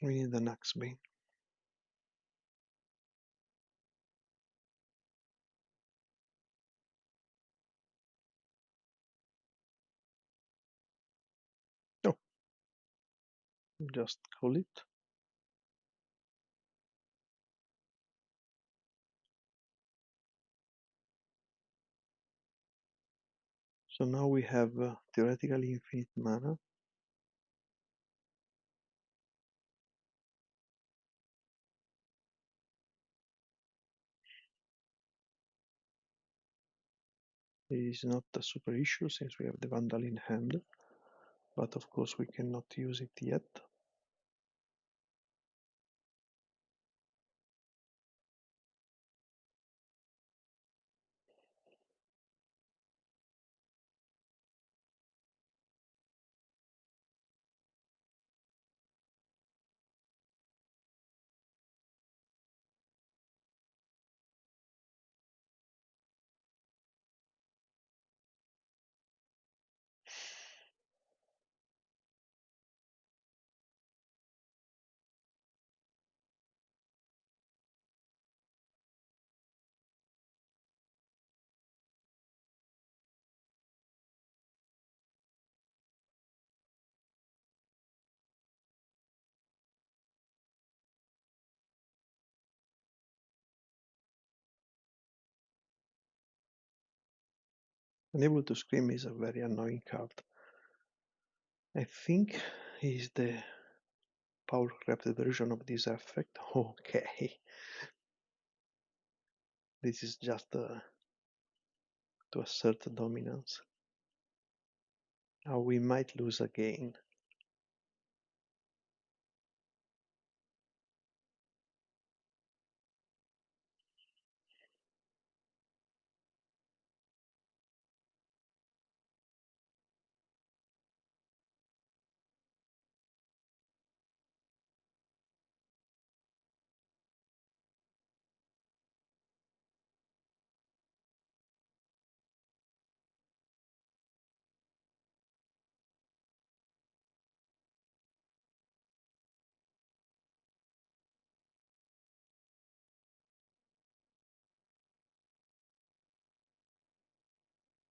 S1: We need an axe beam. Oh, just call it. So now we have theoretically infinite mana. It is not a super issue since we have the Vandal in hand, but of course we cannot use it yet. Unable to Scream is a very annoying card. I think is the power crafted version of this effect. Okay, this is just to assert dominance. We might lose again.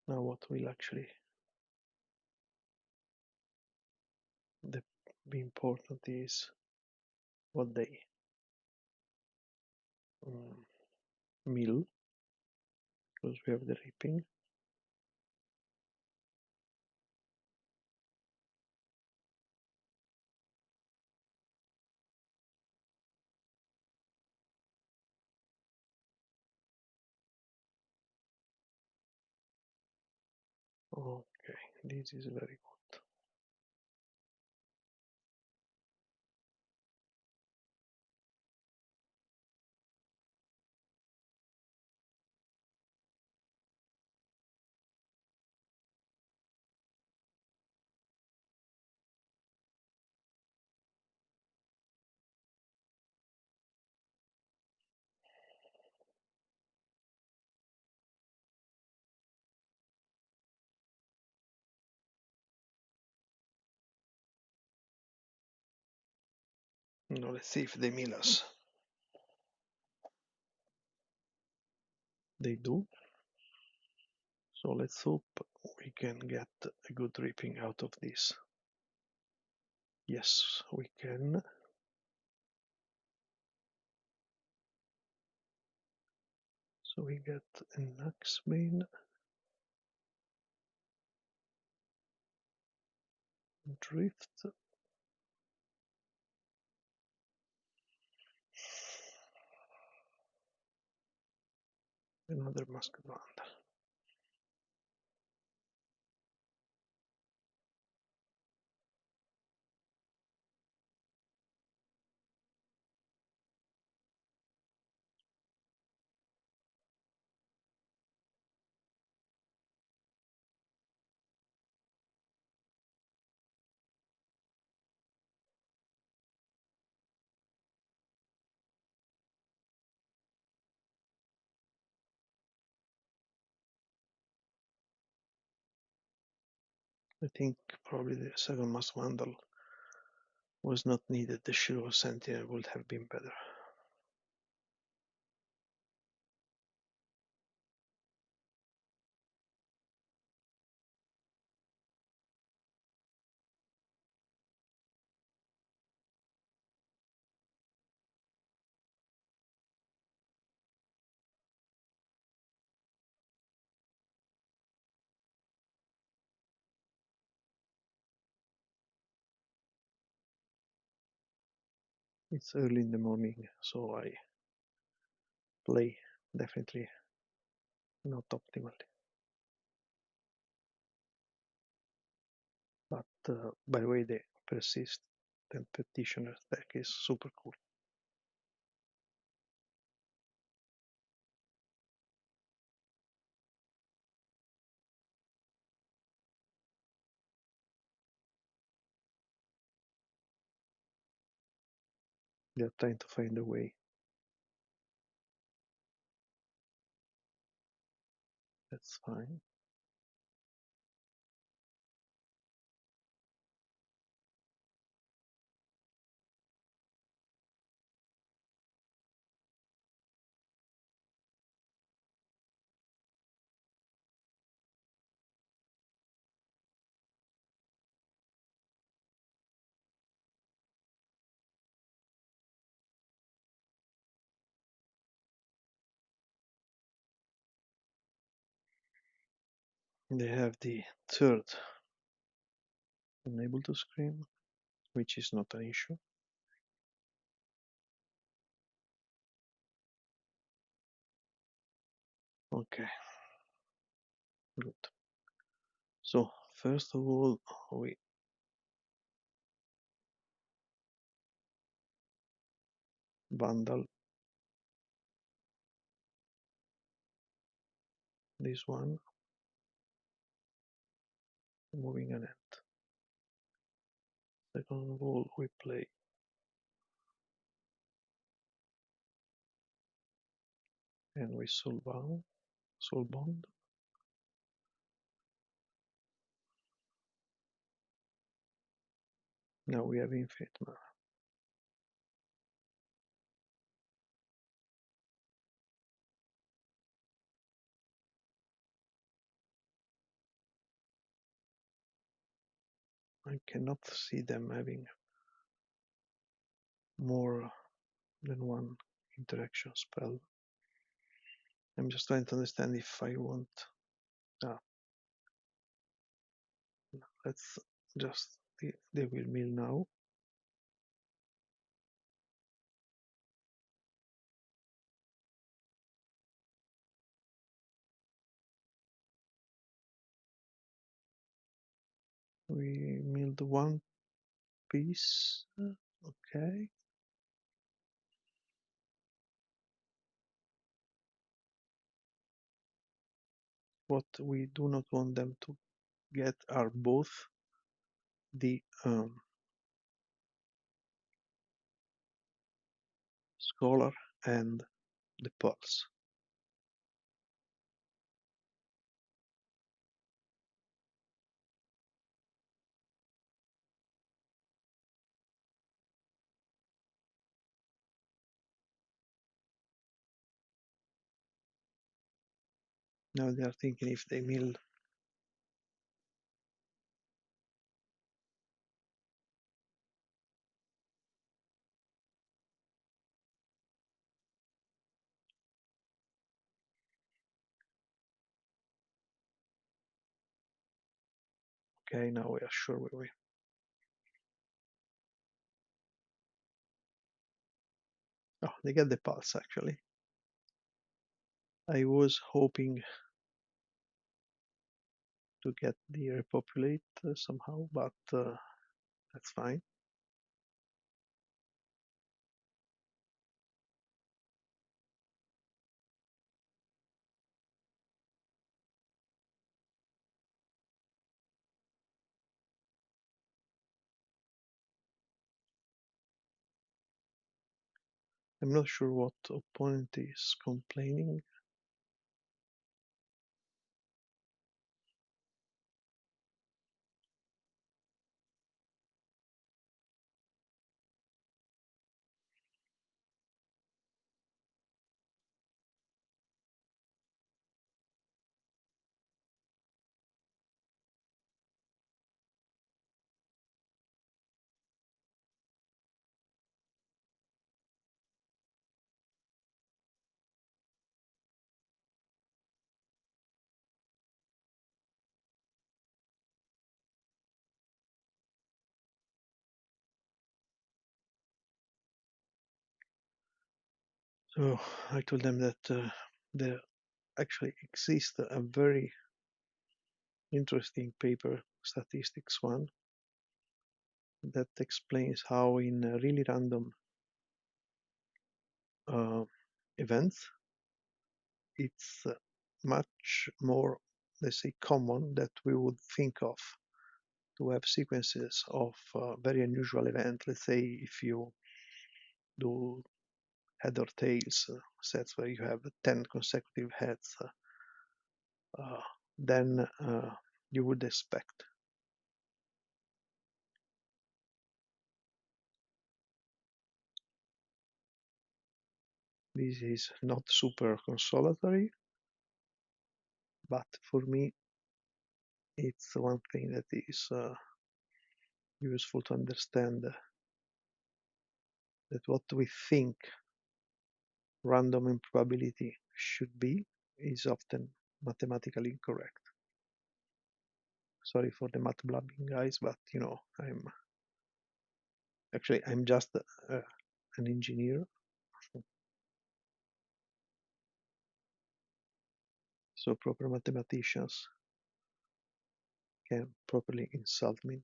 S1: Now what will actually be important is what they mill, because we have the reaping. Okay, this is very good. Now let's see if they mill us. They do. So let's hope we can get a good reaping out of this. Yes, we can. So we get an Axebane, Drift, another Masked Band. I think probably the second Masked Vandal Was not needed. The Shiro Sentinel would have been better. It's early in the morning, so I play definitely not optimally. But by the way, the persist and petitioner deck is super cool. They're trying to find a way. That's fine. They have the third unable to scream, which is not an issue. Okay, good. So first of all, we bundle this one, moving an end. Second of all, we play and we soul bond. Now we have infinite mana. I cannot see them having more than one interaction spell. I'm just trying to understand if I want. Ah, let's just. They will mill now. We milled one piece. Okay. What we do not want them to get are both the scholar and the pulse. Now they are thinking if they mill. Okay, now we are sure we win. Oh, they get the pulse actually. I was hoping to get the repopulate somehow, but that's fine. I'm not sure what opponent is complaining. So I told them that there actually exists a very interesting paper, statistics one, that explains how in really random uh, events it's much more, let's say, common that we would think of to have sequences of very unusual events. Let's say if you do head or tails sets where you have 10 consecutive heads, uh, then you would expect. This is not super consolatory, but for me, it's one thing that is useful to understand that what we think random improbability should be is often mathematically incorrect. Sorry for the math blabbing, guys, but I'm just an engineer, so proper mathematicians can properly insult me.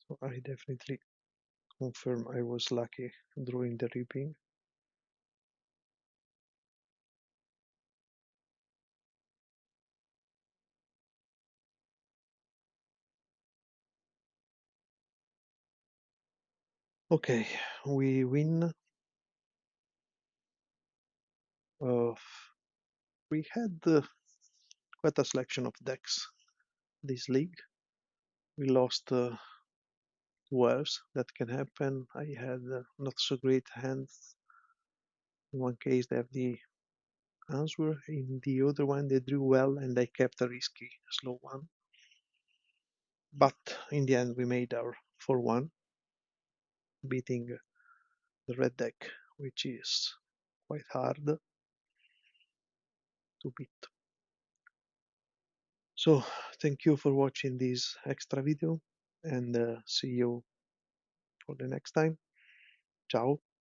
S1: So I definitely confirm I was lucky drawing the ripping. Okay, we win. Uh, we had quite a selection of decks this league. We lost to Elves. That can happen. I had not so great hands. In one case, they have the answer. In the other one, they drew well, and I kept a risky slow one. But in the end, we made our 4-1, beating the red deck, which is quite hard to beat. So thank you for watching this extra video, and see you for the next time. Ciao.